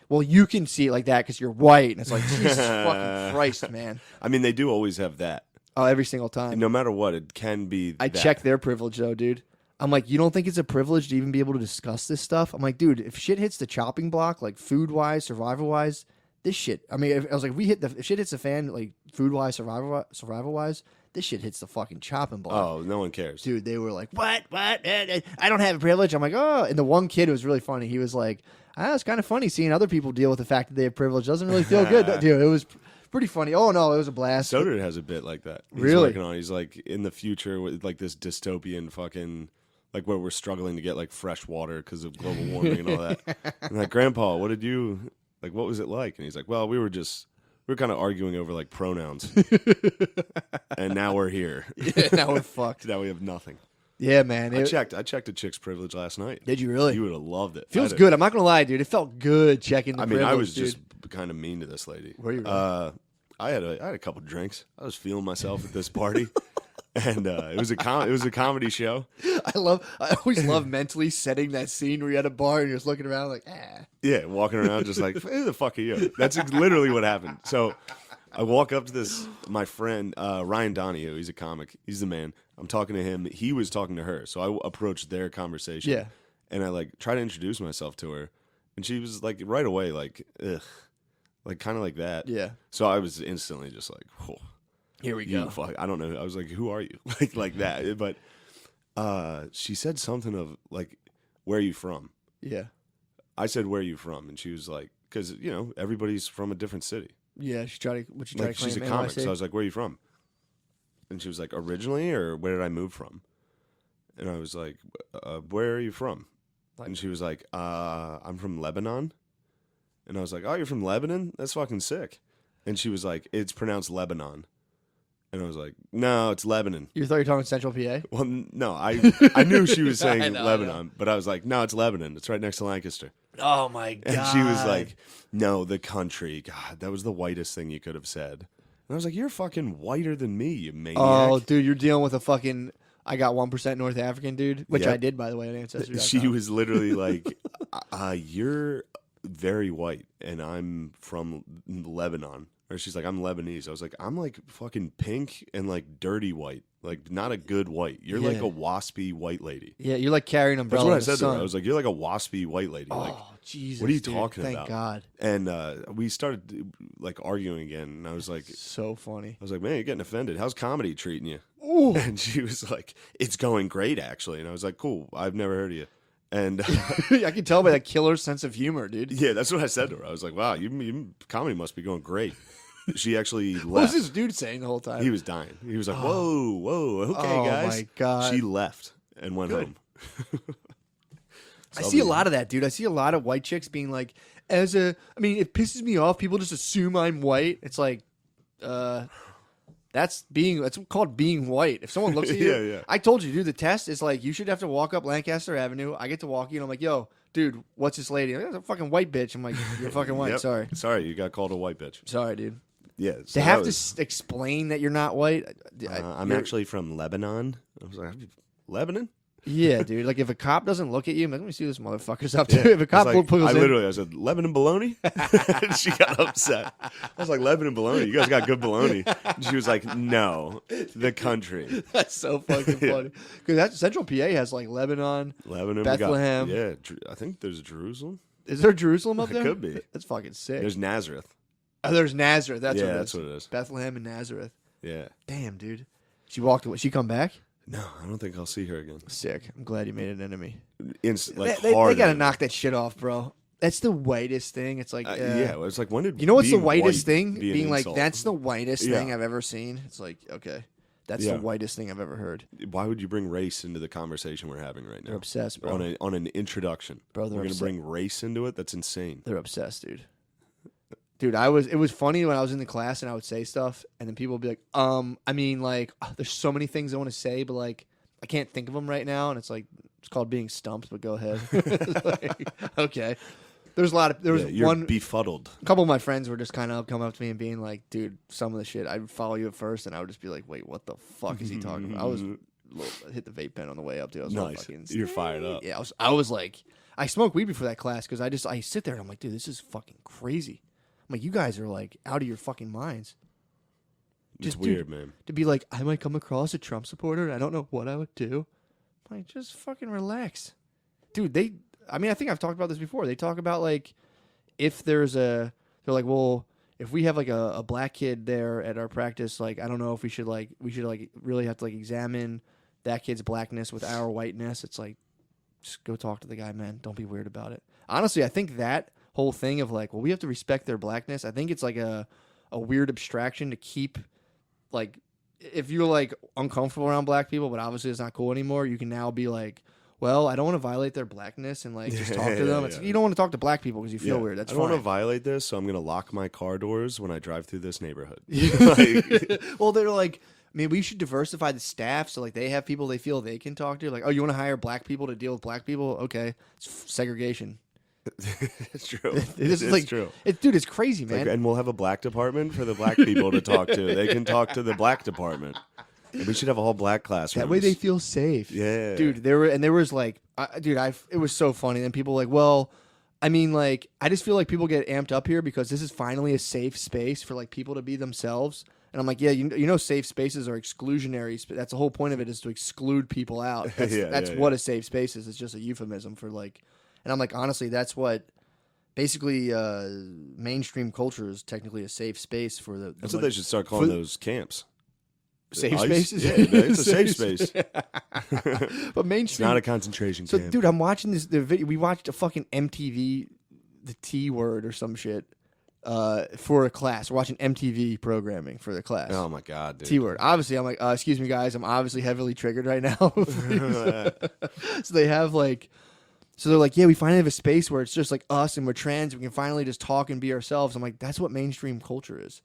well, you can see it like that because you're white. And it's like, Jesus fucking Christ, man. I mean, they do always have that. Oh, every single time. No matter what, it can be I check their privilege, though, dude. I'm like, you don't think it's a privilege to even be able to discuss this stuff? I'm like, dude, if shit hits the chopping block, like food-wise, survival-wise, this shit. I mean, I was like, if shit hits the fan, like food-wise, survival-wise, this shit hits the fucking chopping block. Oh, no one cares. Dude, they were like, what? I don't have a privilege. I'm like, oh. And the one kid was really funny. He was like, it's kind of funny seeing other people deal with the fact that they have privilege. Doesn't really feel good. Dude, it was pretty funny. Oh, no, it was a blast. Soder has a bit like that. Really? Working on. He's like, in the future, with like this dystopian fucking, like where we're struggling to get like fresh water because of global warming and all that. And like, Grandpa, what was it like? And he's like, well, we were kind of arguing over like pronouns. And now we're here. Yeah, now we're fucked. Now we have nothing. Yeah, man. I checked a chick's privilege last night. Did you really? You would have loved it. Feels good. I'm not going to lie, dude. It felt good checking the privilege, I was dude. just kind of mean to this lady. Were you really? I had a couple drinks. I was feeling myself at this party. And it was a comedy show. I always love mentally setting that scene where you're at a bar and you're just looking around like, Yeah, walking around just like, who the fuck are you? That's literally what happened. So I walk up to my friend, Ryan Donahue. He's a comic. He's the man. I'm talking to him. He was talking to her. So I approached their conversation. Yeah. And I like try to introduce myself to her. And she was like right away like, ugh. Like kind of like that. Yeah. So I was instantly just like, whoa. Here we go. Fuck, I don't know. I was like, who are you? like that. But she said something of like, where are you from? Yeah. I said, where are you from? And she was like, because, everybody's from a different city. Yeah, she's a comic. So I was like, where are you from? And she was like, originally, or where did I move from? And I was like, where are you from? And she was like, I'm from Lebanon. And I was like, oh, you're from Lebanon? That's fucking sick. And she was like, it's pronounced Lebanon. And I was like, no, it's Lebanon. You thought you were talking Central PA? Well, no, I knew she was saying Lebanon, but I was like, no, it's Lebanon. It's right next to Lancaster. Oh, my God. And she was like, no, the country. God, that was the whitest thing you could have said. And I was like, you're fucking whiter than me, you maniac. Oh, dude, you're dealing with a fucking, I got 1% North African dude, which I did, by the way, on Ancestry.com. She was literally like, you're very white, and I'm from Lebanon. Or she's like, I'm Lebanese. I was like, I'm like fucking pink and like dirty white. Like not a good white. You're like a waspy white lady. Yeah, you're like carrying an umbrella. That's what I said to her. I was like, you're like a waspy white lady. Oh, like, Jesus. what are you dude, talking thank about? God. And we started like arguing again. And I was like, so funny. I was like, man, you're getting offended. How's comedy treating you? Ooh. And she was like, it's going great, actually. And I was like, cool. I've never heard of you. And I can tell by that killer sense of humor, dude. yeah, that's what I said to her. I was like, wow, you comedy must be going great. She actually left. What was this dude saying the whole time? He was dying. He was like, whoa, okay, guys. Oh, my God. She left and went home. I see a lot of that, dude. I see a lot of white chicks being like, I mean, it pisses me off. People just assume I'm white. It's like, that's called being white. If someone looks at you, yeah. I told you, dude, the test is like, you should have to walk up Lancaster Avenue. I get to walk you, and I'm like, yo, dude, what's this lady? Like, that's a fucking white bitch. I'm like, you're fucking white. Yep. Sorry. Sorry, you got called a white bitch. Sorry, dude. Yeah. So They have to explain that you're not white. I'm actually from Lebanon. I was like, Lebanon? Yeah, dude. Like, if a cop doesn't look at you, I'm like, let me see what this motherfucker's up to. If a cop like, pulls in, I said, Lebanon bologna? And she got upset. I was like, Lebanon bologna? You guys got good bologna. And she was like, no, the country. That's so fucking funny. Because Central PA has like Lebanon, Bethlehem. I think there's Jerusalem. Is there Jerusalem up there? It could be. That's fucking sick. There's Nazareth. Oh, there's Nazareth. That's what it is. Bethlehem and Nazareth. Yeah. Damn, dude. She walked away. She come back? No, I don't think I'll see her again. Sick. I'm glad you made an enemy. They got to knock that shit off, bro. That's the whitest thing. It's like, yeah, it's like, when did you know what's the being whitest white thing? be an Being like, insult? that's the whitest thing I've ever seen. It's like, okay, that's the Yeah. whitest thing I've ever heard. Why would you bring race into the conversation we're having right now? They're obsessed, bro. On an introduction. Bro, they're we're gonna obsessed. bring race into it? That's insane. They're obsessed, dude. Dude, it was funny when I was in the class and I would say stuff, and then people would be like, I mean, like, there's so many things I want to say, but like, I can't think of them right now, and it's like, it's called being stumped, but go ahead. Like, okay. There was You're one befuddled. A couple of my friends were just kind of coming up to me and being like, dude, some of the shit, I'd follow you at first, and I would just be like, wait, what the fuck is he talking about? I was hit the vape pen on the way up, dude. I was Nice. fucking You're fired up. Yeah, I was like, I smoked weed before that class because I sit there and I'm like, dude, this is fucking crazy. I'm like, you guys are like out of your fucking minds. It's weird, man. To be like, I might come across a Trump supporter and I don't know what I would do. I'm like, just fucking relax. Dude, I think I've talked about this before. They talk about like, if they're like, well, if we have like a black kid there at our practice, like, I don't know if we should really have to like examine that kid's blackness with our whiteness. It's like, just go talk to the guy, man. Don't be weird about it. Honestly, I think that whole thing of like, well, we have to respect their blackness. I think it's like a weird abstraction to keep, like, if you're like uncomfortable around black people, but obviously it's not cool anymore, you can now be like, well, I don't want to violate their blackness and like just talk to them. You don't want to talk to black people because you feel weird. That's fine. I don't want to violate this, so I'm going to lock my car doors when I drive through this neighborhood. Well, they're like, maybe we should diversify the staff so like they have people they feel they can talk to. Like, oh, you want to hire black people to deal with black people? Okay, it's segregation. It's true. It's like, true. Dude, it's crazy, man. And we'll have a black department for the black people to talk to. They can talk to the black department. And we should have a whole black classroom. That way they feel safe. Yeah. Dude, there was like, it was so funny. Then people were like, well, I mean, like, I just feel like people get amped up here because this is finally a safe space for like people to be themselves. And I'm like, yeah, you know, safe spaces are exclusionary. That's the whole point of it, is to exclude people out. That's what a safe space is. It's just a euphemism for like, and I'm like, honestly, that's what basically mainstream culture is technically a safe space for the. That's what they should start calling those camps. Safe spaces? Yeah, it's a safe space. But mainstream. It's not a concentration camp. So, dude, I'm watching the video. We watched a fucking MTV, the T Word or some shit, for a class. We're watching MTV programming for the class. Oh, my God, dude. T Word. Obviously, I'm like, excuse me, guys. I'm obviously heavily triggered right now. So they have like. So they're like, yeah, we finally have a space where it's just like us and we're trans. We can finally just talk and be ourselves. I'm like, that's what mainstream culture is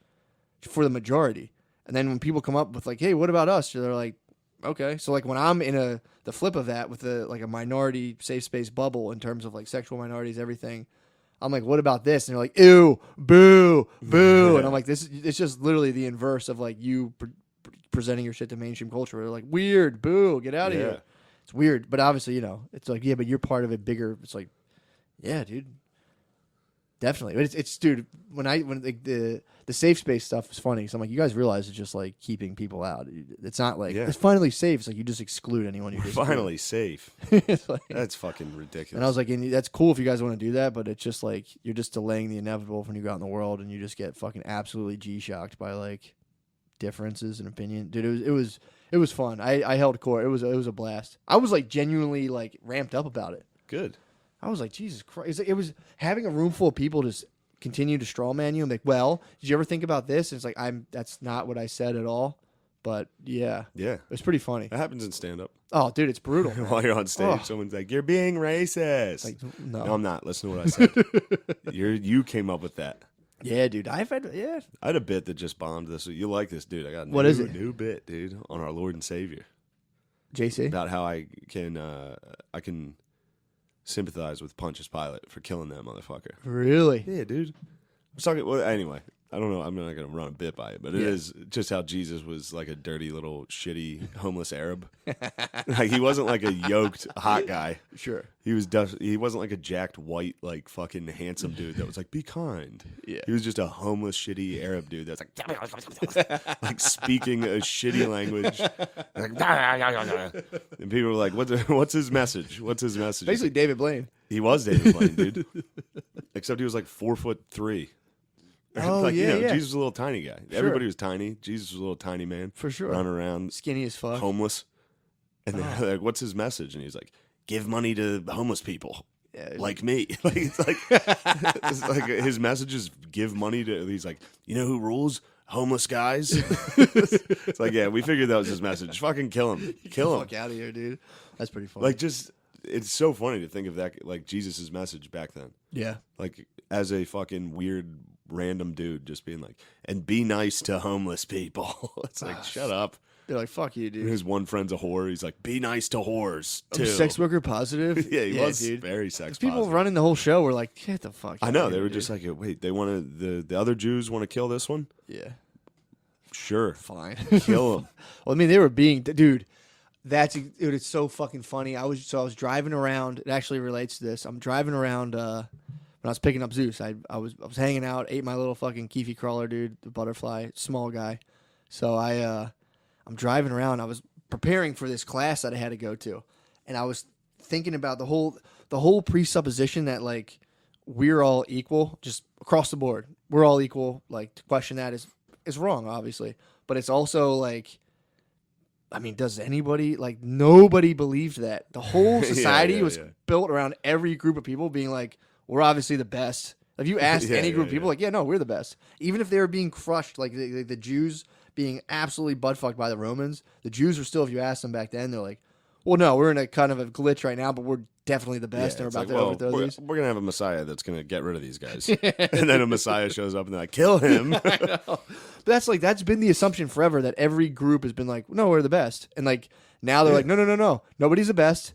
for the majority. And then when people come up with like, hey, what about us? They're like, okay. So like when I'm in the flip of that with a minority safe space bubble in terms of like sexual minorities, everything, I'm like, what about this? And they're like, ew, boo, boo. And I'm like, it's just literally the inverse of like you presenting your shit to mainstream culture. They're like, weird, boo, get out of here. It's weird, but obviously, you know, it's like, yeah, but you're part of it bigger. It's like, yeah, dude. Definitely. But it's dude, when the safe space stuff is funny. So I'm like, you guys realize it's just like keeping people out. It's not like it's finally safe. It's like you just exclude anyone you disagree finally with. safe. Like, That's fucking ridiculous. And I was like, and that's cool if you guys want to do that, but it's just like you're just delaying the inevitable when you go out in the world and you just get fucking absolutely G-shocked by like differences in opinion. Dude, it was fun. I held court. It was a blast. I was like genuinely like ramped up about it. Good. I was like, Jesus Christ. It was having a room full of people just continue to straw man you and like, well, did you ever think about this? And it's like, that's not what I said at all. But yeah. Yeah. It was pretty funny. That happens in stand-up. Oh, dude, it's brutal. While you're on stage, someone's like, you're being racist. Like, no, I'm not. Listen to what I said. You came up with that. Yeah, dude. I had a bit that just bombed this. You like this, dude. I got what is it? New bit, dude, on our Lord and Savior. JC? About how I can sympathize with Pontius Pilate for killing that motherfucker. Really? Yeah, dude. I'm talking. Well, anyway, I don't know. I'm not gonna run a bit by it, but it is just how Jesus was like a dirty little shitty homeless Arab. Like he wasn't like a yoked hot guy. Sure. He wasn't like a jacked white like fucking handsome dude that was like be kind. Yeah. He was just a homeless shitty Arab dude that's like like speaking a shitty language. And people were like, "What's his message? What's his message?" Basically, David Blaine. He was David Blaine, dude. Except he was like 4'3". Oh, like, yeah. Jesus was a little tiny guy. Sure. Everybody was tiny. Jesus was a little tiny man. For sure. Running around. Skinny as fuck. Homeless. And they're like, what's his message? And he's like, give money to homeless people. Yeah, like me. Like, it's like his message is give money to, he's like, you know who rules? Homeless guys. It's like, yeah, we figured that was his message. Fucking kill him. Kill him. Fuck out of here, dude. That's pretty funny. Like, just, it's so funny to think of that, like, Jesus' message back then. Yeah. Like, as a fucking weird random dude just being like, and be nice to homeless people. It's like, shut up. They're like, fuck you, dude. And his one friend's a whore. He's like, be nice to whores, too. Sex worker positive? Yeah, he was dude. very sex People positive. running the whole show were like, get the fuck out I know. of They here, were dude. just like, wait, they want to, the other Jews want to kill this one? Yeah. Sure. Fine. Kill him. Well, I mean, they were being, dude, it's so fucking funny. I was driving around. It actually relates to this. I'm driving around, when I was picking up Zeus, I was hanging out, ate my little fucking Keefy crawler, dude, the butterfly, small guy. So I'm driving around. I was preparing for this class that I had to go to, and I was thinking about the whole presupposition that like we're all equal, just across the board. We're all equal. Like to question that is wrong, obviously, but it's also like, I mean, does anybody, like, nobody believed that. The whole society was built around every group of people being like, we're obviously the best. If you asked any group of people, like, yeah, no, we're the best. Even if they were being crushed, like the Jews being absolutely butt-fucked by the Romans, the Jews were still, if you asked them back then, they're like, well, no, we're in a kind of a glitch right now, but we're definitely the best, and we're about to overthrow these. We're going to have a Messiah that's going to get rid of these guys. And then a Messiah shows up, and they're like, kill him. But that's been the assumption forever, that every group has been like, no, we're the best. And like now they're like, no, nobody's the best.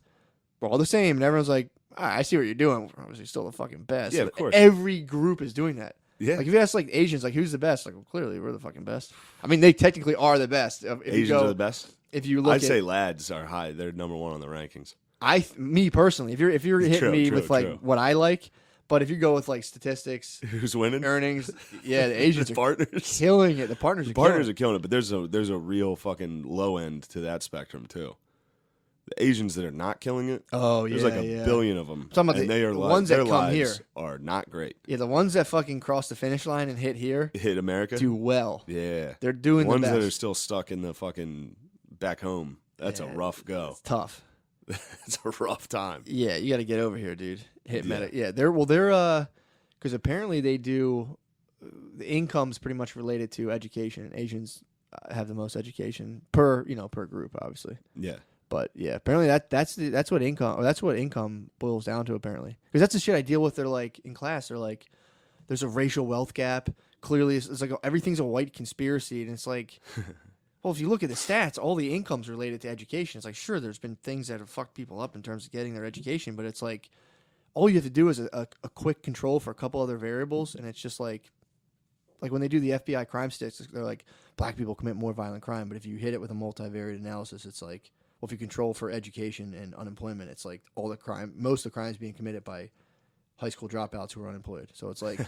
We're all the same. And everyone's like, I see what you're doing. We're obviously still the fucking best. Yeah, of course. Every group is doing that. Yeah. Like if you ask like Asians, like who's the best? Like, well, clearly we're the fucking best. I mean, they technically are the best. If Asians are the best. If you look, I'd say lads are high. They're number one on the rankings. Me personally, if you're hitting me with like what I like, but if you go with like statistics, who's winning, earnings, yeah, the Asians are partners killing it. The partners are killing it. But there's a real fucking low end to that spectrum too. The Asians that are not killing it, there's like a billion of them. Some of the ones that come here are not great. Yeah, the ones that fucking cross the finish line and hit America do well. Yeah, they're doing the ones the best. that are still stuck in the fucking back home. That's a rough go. It's tough. It's a rough time. Yeah, you got to get over here, dude. They're because apparently they do. The income's pretty much related to education. Asians have the most education per group, obviously. Yeah. But yeah, apparently that's what income boils down to, apparently, because that's the shit I deal with. They're like in class, they're like, there's a racial wealth gap. Clearly, it's like everything's a white conspiracy, and it's like, well, if you look at the stats, all the income's related to education. It's like, sure, there's been things that have fucked people up in terms of getting their education, but it's like all you have to do is a quick control for a couple other variables, and it's just like when they do the FBI crime statistics, they're like, black people commit more violent crime, but if you hit it with a multivariate analysis, it's like, well, if you control for education and unemployment, it's like most of the crimes being committed by high school dropouts who are unemployed. So it's like,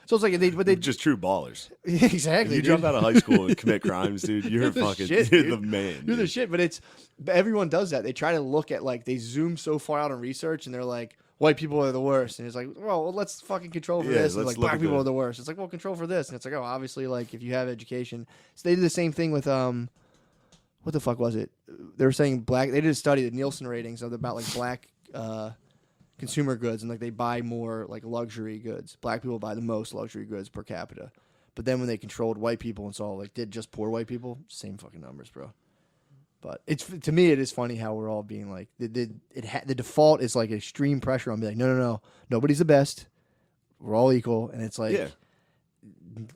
they just true ballers. Exactly. If you drop out of high school and commit crimes, dude, you're fucking shit, you're dude. the man. You're the dude. shit. But everyone does that. They try to look at like they zoom so far out on research and they're like, white people are the worst. And it's like, well, let's fucking control for this. And like black people are the worst. It's like, well, control for this. And it's like, oh, obviously, like if you have education. So they did the same thing with what the fuck was it? They were saying they did a study, the Nielsen ratings about like black consumer goods, and like they buy more like luxury goods. Black people buy the most luxury goods per capita. But then when they controlled white people and saw like did just poor white people, same fucking numbers, bro. But to me it is funny how we're all being like the default is like extreme pressure on being like no, nobody's the best. We're all equal, and it's like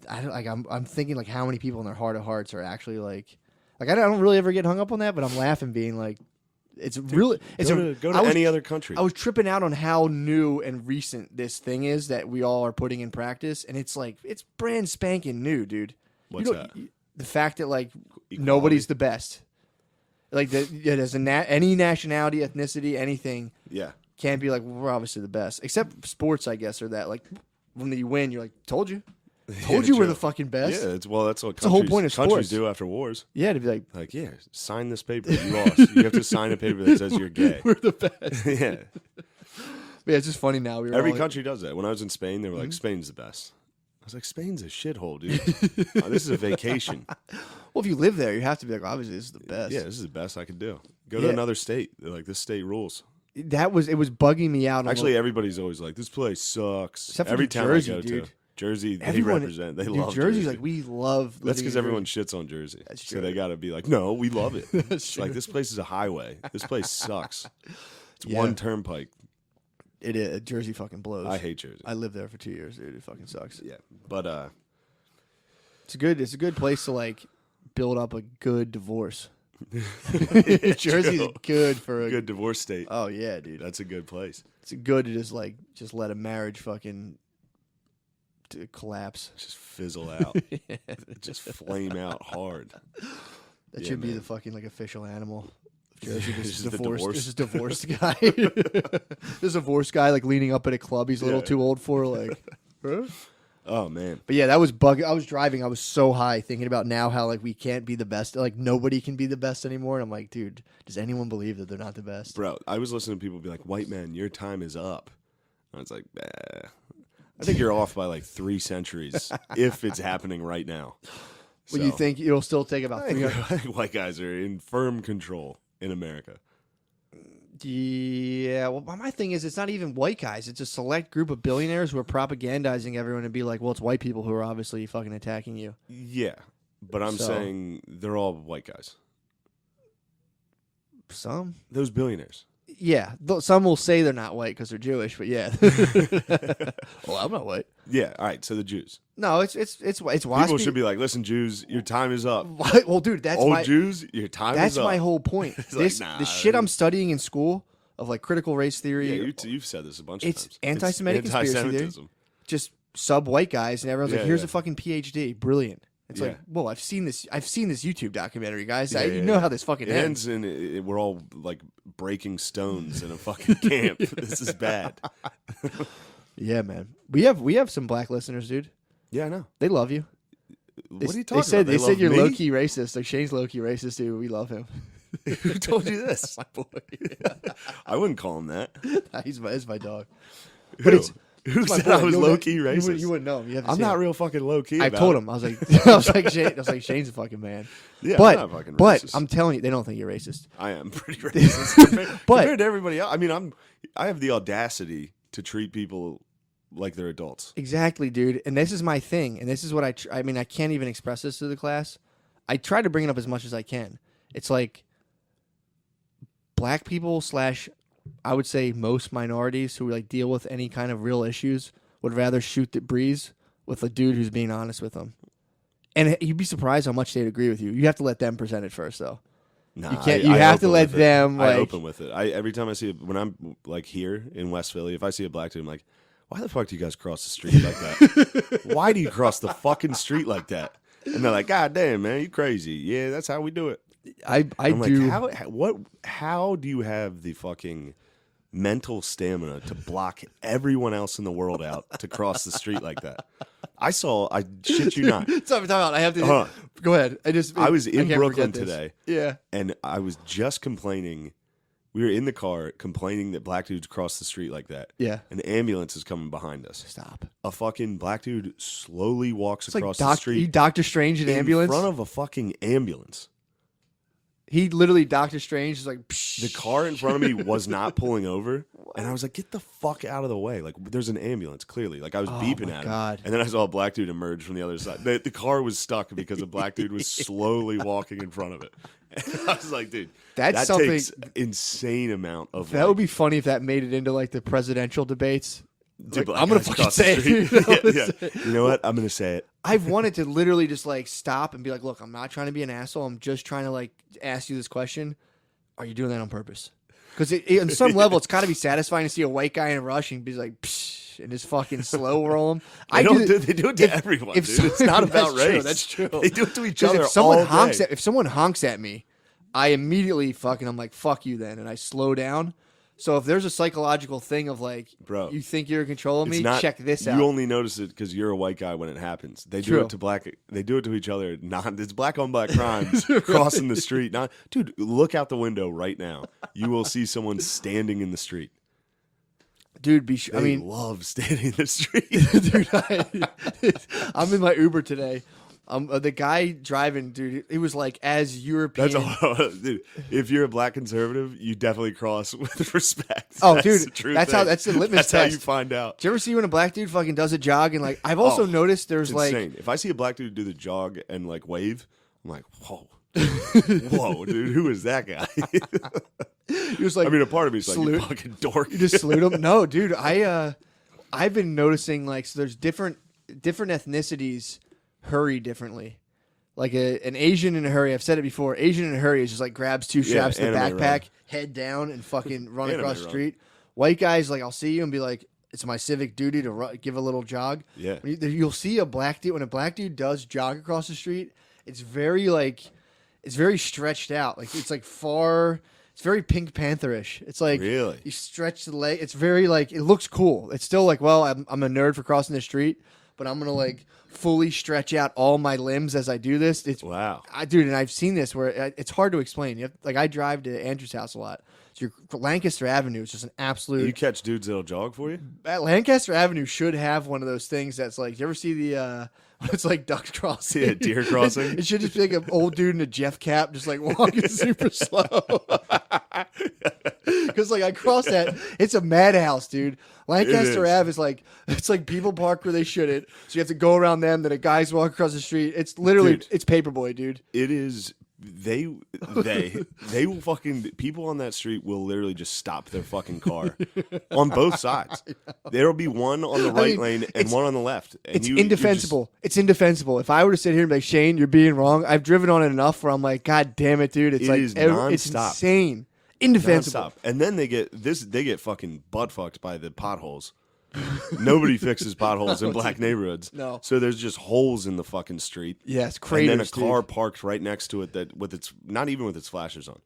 I'm thinking like how many people in their heart of hearts are actually like I don't really ever get hung up on that, but I'm laughing being like go to any other country. I was tripping out on how new and recent this thing is that we all are putting in practice, and it's like it's brand spanking new, dude. What's that? The fact that like Equality. nobody's the best. Like there's any nationality, ethnicity, anything. Yeah. Can't be like we're obviously the best, except sports, I guess, or that like when you win, you're like told you we're the fucking best. Yeah, that's what the whole point of countries sports. do after wars. Yeah, to be like yeah, sign this paper. You lost. You have to sign a paper that says you're gay. we're the best. Yeah. But yeah, it's just funny now. Every country does that. When I was in Spain, they were like, Spain's the best. I was like, Spain's a shithole, dude. This is a vacation. Well, if you live there, you have to be like, obviously, this is the best. Yeah, this is the best I could do. Go to another state. They're like, this state rules. It was bugging me out. Actually, everybody's always like, this place sucks. Except for Every New town Jersey, I go dude. to. Jersey, Everyone, they represent. They New love Jersey's Jersey. like, we love. That's because everyone shits on Jersey. That's so true. they got to be like, no, we love it. That's true. Like, this place is a highway. This place sucks. It's one turnpike. It is. Jersey fucking blows. I hate Jersey. I lived there for 2 years, dude. It fucking sucks. Yeah, but it's a good place to like build up a good divorce. Jersey's good for a good divorce state. Oh yeah, dude. That's a good place. It's good to just let a marriage fucking collapse. Just fizzle out. Just flame out hard. That should be the fucking like official animal. Jersey, this is divorce. This is divorced guy. This divorced guy like leaning up at a club he's a little too old for. Like, huh? Oh man. But yeah, that was bug. I was driving. I was so high thinking about now how like we can't be the best. Like nobody can be the best anymore. And I'm like, dude, does anyone believe that they're not the best? Bro, I was listening to people be like, "White man, your time is up." I was like, I think you're off by like 3 centuries if it's happening right now. Well, you think it'll still take about 300? I think white guys are in firm control in America. Yeah, well, my thing is it's not even white guys. It's a select group of billionaires who are propagandizing everyone and be like, well, it's white people who are obviously fucking attacking you. Yeah, but I'm saying they're all white guys. Some? Those billionaires. Yeah, some will say they're not white because they're Jewish, but yeah. Well, I'm not white. Yeah, all right, so the Jews. No, it's WASP. People should be like, listen, Jews, your time is up. Well, dude, that's Old Jews, your time is up. That's my whole point. The shit I'm studying in school of like critical race theory. Yeah, you've said this a bunch of times. It's anti-Semitic conspiracy, dude. Just sub-white guys, and everyone's like, here's a fucking PhD. Brilliant. It's like, whoa, I've seen this YouTube documentary, guys. You know how this fucking ends. And we're all like breaking stones in a fucking camp. This is bad. Yeah, man. We have some black listeners, dude. Yeah, I know. They love you. What are you talking about? They said you're low key racist. Like Shane's low key racist, dude. We love him. Who told you this? My boy. I wouldn't call him that. He's my dog. But Who said I was low key racist? You wouldn't know him. I'm not real fucking low key. I told him. I was like, Shane's a fucking man. Yeah, but, I'm not fucking racist. But I'm telling you, they don't think you're racist. I am pretty racist compared to everybody else. I mean, I have the audacity to treat people like they're adults. Exactly, dude. And this is my thing. And this is what I mean, I can't even express this to the class. I try to bring it up as much as I can. It's like black people / I would say most minorities who like deal with any kind of real issues would rather shoot the breeze with a dude who's being honest with them. And you'd be surprised how much they'd agree with you. You have to let them present it first, though. Nah, you can't. You have to let them. I open with it. Every time I see it, when I'm like here in West Philly, if I see a black dude, I'm like, "Why the fuck do you guys cross the street like that? Why do you cross the fucking street like that?" And they're like, "God damn, man, you crazy? Yeah, that's how we do it." I'm do. Like, how do you have the fucking mental stamina to block everyone else in the world out to cross the street like that. I shit you not. Time out. I have to go ahead. I was in Brooklyn today. Yeah. And I was just complaining. We were in the car complaining that black dudes cross the street like that. Yeah. An ambulance is coming behind us. Stop. A fucking black dude slowly walks across like the street. You Doctor Strange in ambulance? In front of a fucking ambulance. He literally, Doctor Strange is like, psh. The car in front of me was not pulling over. And I was like, get the fuck out of the way. Like, there's an ambulance, clearly. Like, I was beeping at him. And then I saw a black dude emerge from the other side. The car was stuck because a black dude was slowly walking in front of it. And I was like, dude, that takes insane amount of. That would be funny if that made it into like the presidential debates. Dude, like, I'm gonna fucking say it. You know what? I'm gonna say it. I've wanted to literally just like stop and be like, look, I'm not trying to be an asshole. I'm just trying to like ask you this question. Are you doing that on purpose? Because on some level, it's got to be satisfying to see a white guy in a rush and be like, psh, and just fucking slow roll him. They do it to everyone, dude. It's not about race. True, that's true. They do it to each other if someone all day. If someone honks at me, I immediately I'm like, fuck you then. And I slow down. So if there's a psychological thing of like, bro, you think you're in control of me, check this out. You only notice it because you're a white guy when it happens. They do it to black. They do it to each other. It's black on black crimes crossing the street. Dude, look out the window right now. You will see someone standing in the street. Dude, they love standing in the street. Dude, I'm in my Uber today. The guy driving, dude, it was like as European. Dude, if you're a black conservative, you definitely cross with respect. Oh, that's dude, that's the litmus test. That's how you find out. Do you ever see when a black dude fucking does a jog and like? I've also noticed there's like, insane. If I see a black dude do the jog and like wave, I'm like, whoa, whoa, dude, who is that guy? He was like, I mean, a part of me is like, you fucking dork. You just salute him. No, dude, I've been noticing like, so there's different ethnicities hurry differently. Like an Asian in a hurry, I've said it before, Asian in a hurry is just like grabs two straps in the backpack, head down, and fucking run across the street. White guys, like, I'll see you and be like, it's my civic duty to give a little jog. Yeah. You'll see a black dude, when a black dude does jog across the street, it's very stretched out. Like, it's like it's very Pink Panther-ish. It's like, really? You stretch the leg. It's very like, it looks cool. It's still like, well, I'm a nerd for crossing the street, but I'm going to like fully stretch out all my limbs as I do this. It's wow. Dude, and I've seen this where it's hard to explain. Like, I drive to Andrew's house a lot. So your Lancaster Avenue is just an absolute. You catch dudes that'll jog for you? Lancaster Avenue should have one of those things that's like, you ever see the, it's like duck crossing? Yeah, deer crossing. It should just be like an old dude in a Jeff cap just like walking super slow. Because like I cross that, it's a madhouse, dude. Lancaster Ave is like, it's like people park where they shouldn't. So you have to go around them, then a guy's walking across the street. It's literally, it's Paperboy, dude. It is. They will fucking, people on that street will literally just stop their fucking car on both sides. There'll be one on the right lane and one on the left. And it's indefensible. It's indefensible. If I were to sit here and be like, Shane, you're being wrong. I've driven on it enough where I'm like, God damn it, dude. It's it's insane. Indefensible. Non-stop. And then they get fucking butt fucked by the potholes. Nobody fixes potholes in black neighborhoods. No. So there's just holes in the fucking street. Yeah, it's craters, and then a car parked right next to it that with its not even with its flashers on.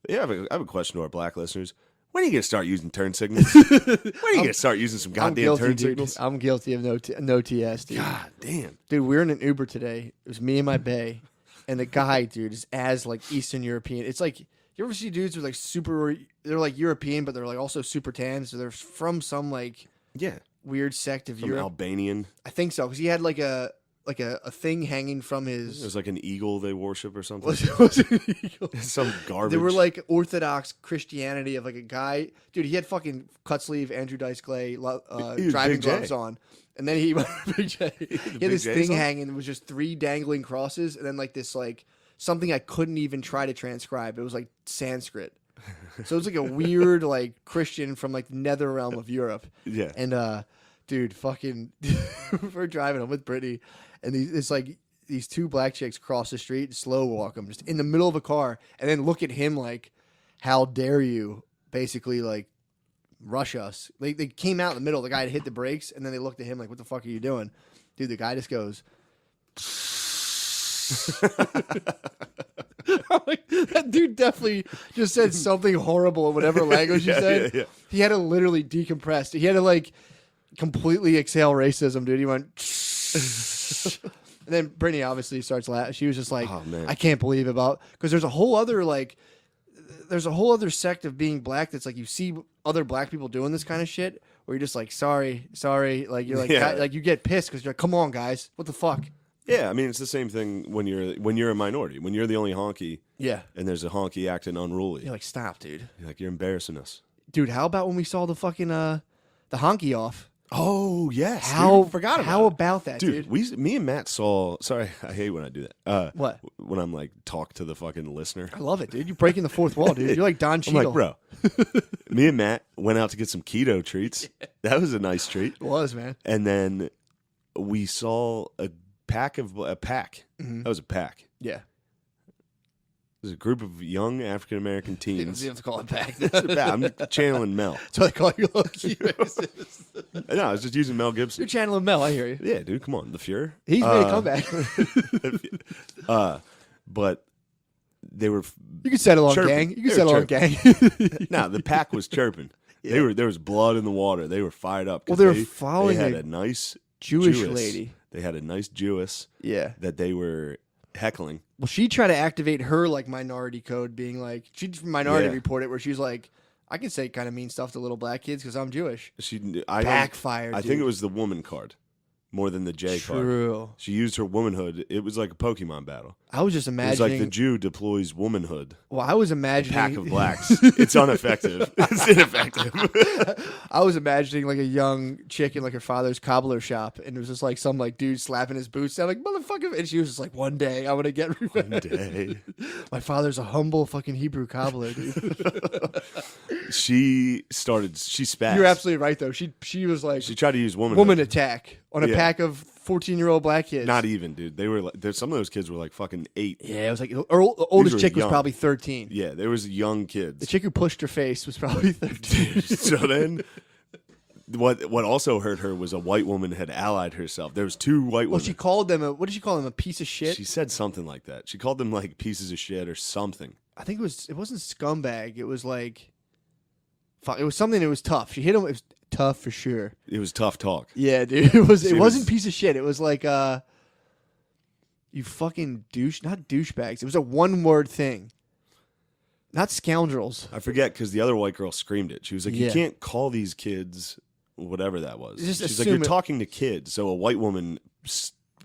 Yeah, I have a question to our black listeners. When are you gonna start using turn signals? When are you gonna start using some goddamn turn signals? I'm guilty of no TS, dude. God damn. Dude, we were in an Uber today. It was me and my bae, and the guy, dude, is as like Eastern European. It's like, you ever see dudes who are like they're like European, but they're like also super tan, so they're from some like weird sect of Europe. Albanian. I think so, because he had like a thing hanging from his. It was like an eagle they worship or something. Was it an eagle? Some garbage. They were like Orthodox Christianity of like a guy. Dude, he had fucking cut sleeve Andrew Dice Clay driving gloves on. And then he Big J. He had this thing hanging. It was just 3 dangling crosses, and then like this like something I couldn't even try to transcribe. It was like Sanskrit. So it was like a weird like Christian from like the nether realm of Europe. Yeah. And dude, fucking we're driving. I'm with Brittany, and it's like these 2 black chicks cross the street, slow walk them, just in the middle of a car, and then look at him like, "How dare you?" Basically, like, rush us. They came out in the middle. The guy had hit the brakes, and then they looked at him like, "What the fuck are you doing?" Dude, the guy just goes I'm like, that dude definitely just said something horrible in whatever language he said. Yeah. He had to literally decompress. He had to like completely exhale racism, dude. He went. And then Brittany obviously starts laughing. She was just like, oh, man. I can't believe because there's a whole other sect of being black that's like you see other black people doing this kind of shit where you're just like, sorry. Like you're like, like you get pissed because you're like, come on, guys. What the fuck? Yeah, I mean, it's the same thing when you're a minority. When you're the only honky, and there's a honky acting unruly. You're like, stop, dude. You're like, you're embarrassing us. Dude, how about when we saw the fucking the honky off? Oh yes, Forgot about how about that, dude? Me and Matt saw. Sorry, I hate when I do that. What? When I'm like talk to the fucking listener. I love it, dude. You're breaking the fourth wall, dude. You're like Don Cheadle. I'm like, bro. Me and Matt went out to get some keto treats. That was a nice treat. It was, man. And then we saw a pack. Mm-hmm. That was a pack. Yeah. It was a group of young African American You teens. don't have to call it back. I'm channeling Mel. So I call you low-key racist. No, I was just using Mel Gibson. You're channeling Mel. I hear you. Yeah, dude, come on, the Fuhrer. He's made a comeback. But they were. You can settle on chirping. gang. You can settle on gang. No, the pack was chirping. Yeah. There was blood in the water. They were fired up. Well, they were following They had a nice Jewish lady. They had a nice Jewess. Yeah. That they were heckling. Well, she tried to activate her like minority code, being like she minority reported where she's like, I can say kind of mean stuff to little black kids because I'm Jewish. Backfired. I think it was the woman card more than the J card. True. She used her womanhood. It was like a Pokemon battle. I was just imagining. It's like the Jew deploys womanhood. Well, I was imagining. A pack of blacks. It's ineffective. It's ineffective. I was imagining like a young chick in like her father's cobbler shop, and it was just like some like dude slapping his boots down, like motherfucker. And she was just like, one day I'm gonna get revenge. One day. My father's a humble fucking Hebrew cobbler, dude. She spazzed. You're absolutely right though. She was like she tried to use woman attack on a pack of 14-year-old black kids. Not even, dude. They were like, some of those kids were like fucking 8. Yeah, it was like the oldest chick was probably 13. Yeah, there was young kids. The chick who pushed her face was probably 13. So then, what also hurt her was a white woman had allied herself. There was 2 white women. Well, she called them what did she call them? A piece of shit. She said something like that. She called them like pieces of shit or something. I think it wasn't scumbag. It was like, it was something that was tough. She hit him. It was tough for sure. It was tough talk. Yeah, dude. It wasn't piece of shit. It was like you fucking not douchebags. It was a one-word thing. Not scoundrels. I forget because the other white girl screamed it. She was like, you can't call these kids whatever that was. She's like, you're talking to kids. So a white woman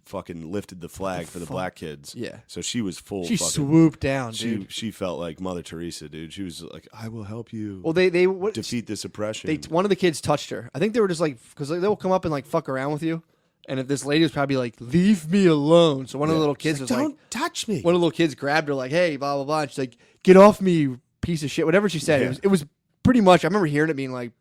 fucking lifted the flag for the black kids. Yeah. So she was full. She swooped down, dude. She felt like Mother Teresa, dude. She was like, I will help you. Well, they defeat this oppression. One of the kids touched her. I think they were just like, because they'll come up and like fuck around with you. And if this lady was probably like, leave me alone. So one of the little kids was like, don't touch me. One of the little kids grabbed her like, hey, blah, blah, blah. And she's like, get off me, you piece of shit. Whatever she said. Yeah. It was pretty much, I remember hearing it being like,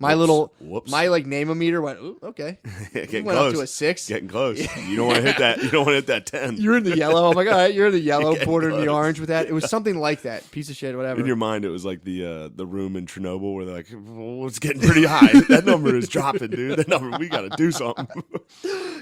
my Whoops. my like name-o-meter went, ooh, okay. Getting went close. up to a 6. Getting close. You don't want to hit that. You don't want to hit that 10. You're in the yellow. I'm like, all right, you're in the yellow, bordered in the orange with that. It was something like that. Piece of shit, whatever. In your mind, it was like the room in Chernobyl where they're like, well, it's getting pretty high. That number is dropping, dude. That number, we got to do something.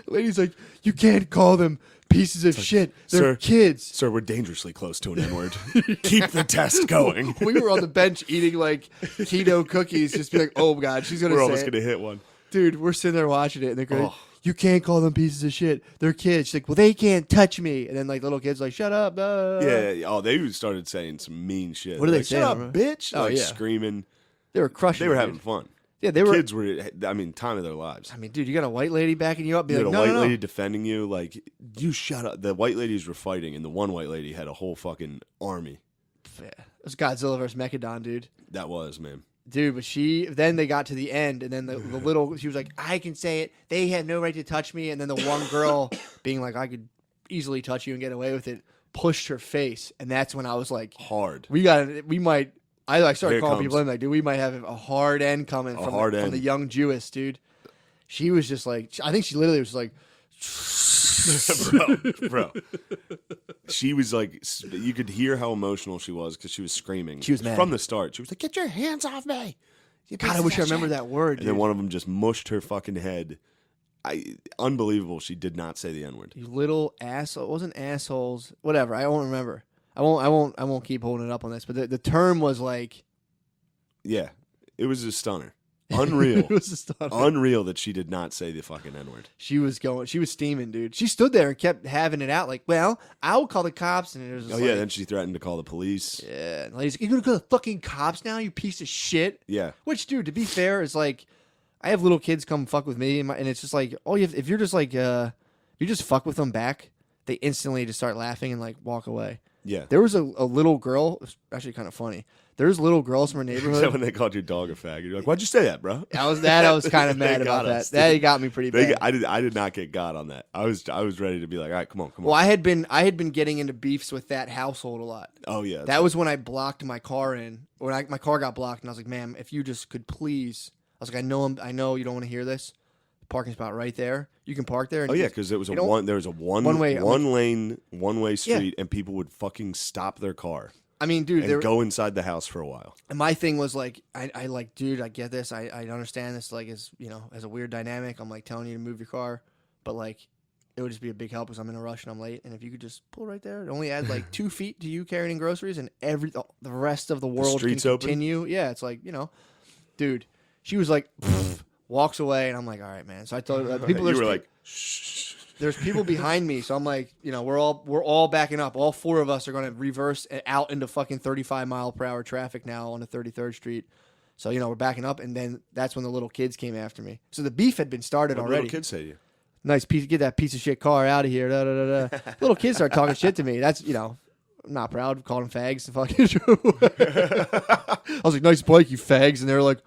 Lady's like, you can't call them pieces of shit. They're kids. Sir, we're dangerously close to an N-word. Keep the test going. We were on the bench eating like keto cookies, just be like, oh God, she's going to say We're almost going to hit one. Dude, we're sitting there watching it, and they're going, you can't call them pieces of shit. They're kids. She's like, well, they can't touch me. And then like little kids like, shut up. Yeah. Oh, they started saying some mean shit. What are they like, saying? Shut up, bitch. Oh, like yeah. screaming. They were crushing They were it, having dude. fun. Yeah, they were. Kids were, I mean, time of their lives. I mean, dude, you got a white lady backing you up. Be You like, had a no, white lady defending you. Like, you shut up. The white ladies were fighting, and the one white lady had a whole fucking army. Yeah. It was Godzilla versus Megalodon, dude. That was, man. Dude, but then they got to the end, and then the little, she was like, I can say it. They have no right to touch me. And then the one girl being like, I could easily touch you and get away with it, pushed her face. And that's when I was like, hard. I started calling people in like, dude, we might have a hard end coming from the young Jewess, dude. She was just like, I think she literally was like, bro. She was like, you could hear how emotional she was because she was screaming. She was mad. From the start. She was like, get your hands off me. God, I wish I remember that word, dude. And then one of them just mushed her fucking head Unbelievable. She did not say the N-word. You little asshole. It wasn't assholes. Whatever. I won't remember. I won't keep holding it up on this. But the term was like. Yeah, it was a stunner. Unreal. It was a stunner. Unreal that she did not say the fucking N-word. She was steaming, dude. She stood there and kept having it out like, well, I will call the cops. And it was just then she threatened to call the police. Yeah. And lady's like, you're going to call the fucking cops now, you piece of shit? Yeah. Which, dude, to be fair, is like, I have little kids come fuck with me, and it's just like, if you're just like, you just fuck with them back, they instantly just start laughing and like walk away. Yeah. There was a little girl, it was actually kind of funny. There's little girls from our neighborhood. Is that when they called your dog a fag? You're like, why'd you say that, bro? I was kind of mad about that. That got me pretty bad. I did not get got on that. I was ready to be like, all right, come on. Well, I had been getting into beefs with that household a lot. Oh yeah. That was when I blocked my car my car got blocked, and I was like, ma'am, if you just could please, I was like, I know you don't want to hear this. Parking spot right there. You can park there. And because there was a one way street, and people would fucking stop their car. I mean, dude, and go inside the house for a while. And my thing was like, I like, dude, I get this. I understand this, like, as a weird dynamic. I'm like telling you to move your car, but like, it would just be a big help because I'm in a rush and I'm late. And if you could just pull right there, it only add like 2 feet to you carrying groceries, and the rest of the world can continue. Open? Yeah, it's like, dude. She was like, walks away, and I'm like, all right, man. So I told people, you were like, shh. There's people behind me, so I'm like, we're all backing up. All 4 of us are going to reverse out into fucking 35-mile-per-hour traffic now on the 33rd Street. So we're backing up, and then that's when the little kids came after me. So the beef had been started already. What little kids say to you? Nice piece, get that piece of shit car out of here. Da, da, da, da. Little kids start talking shit to me. That's I'm not proud of calling them fags. Fucking I was like, nice bike, you fags, and they were like,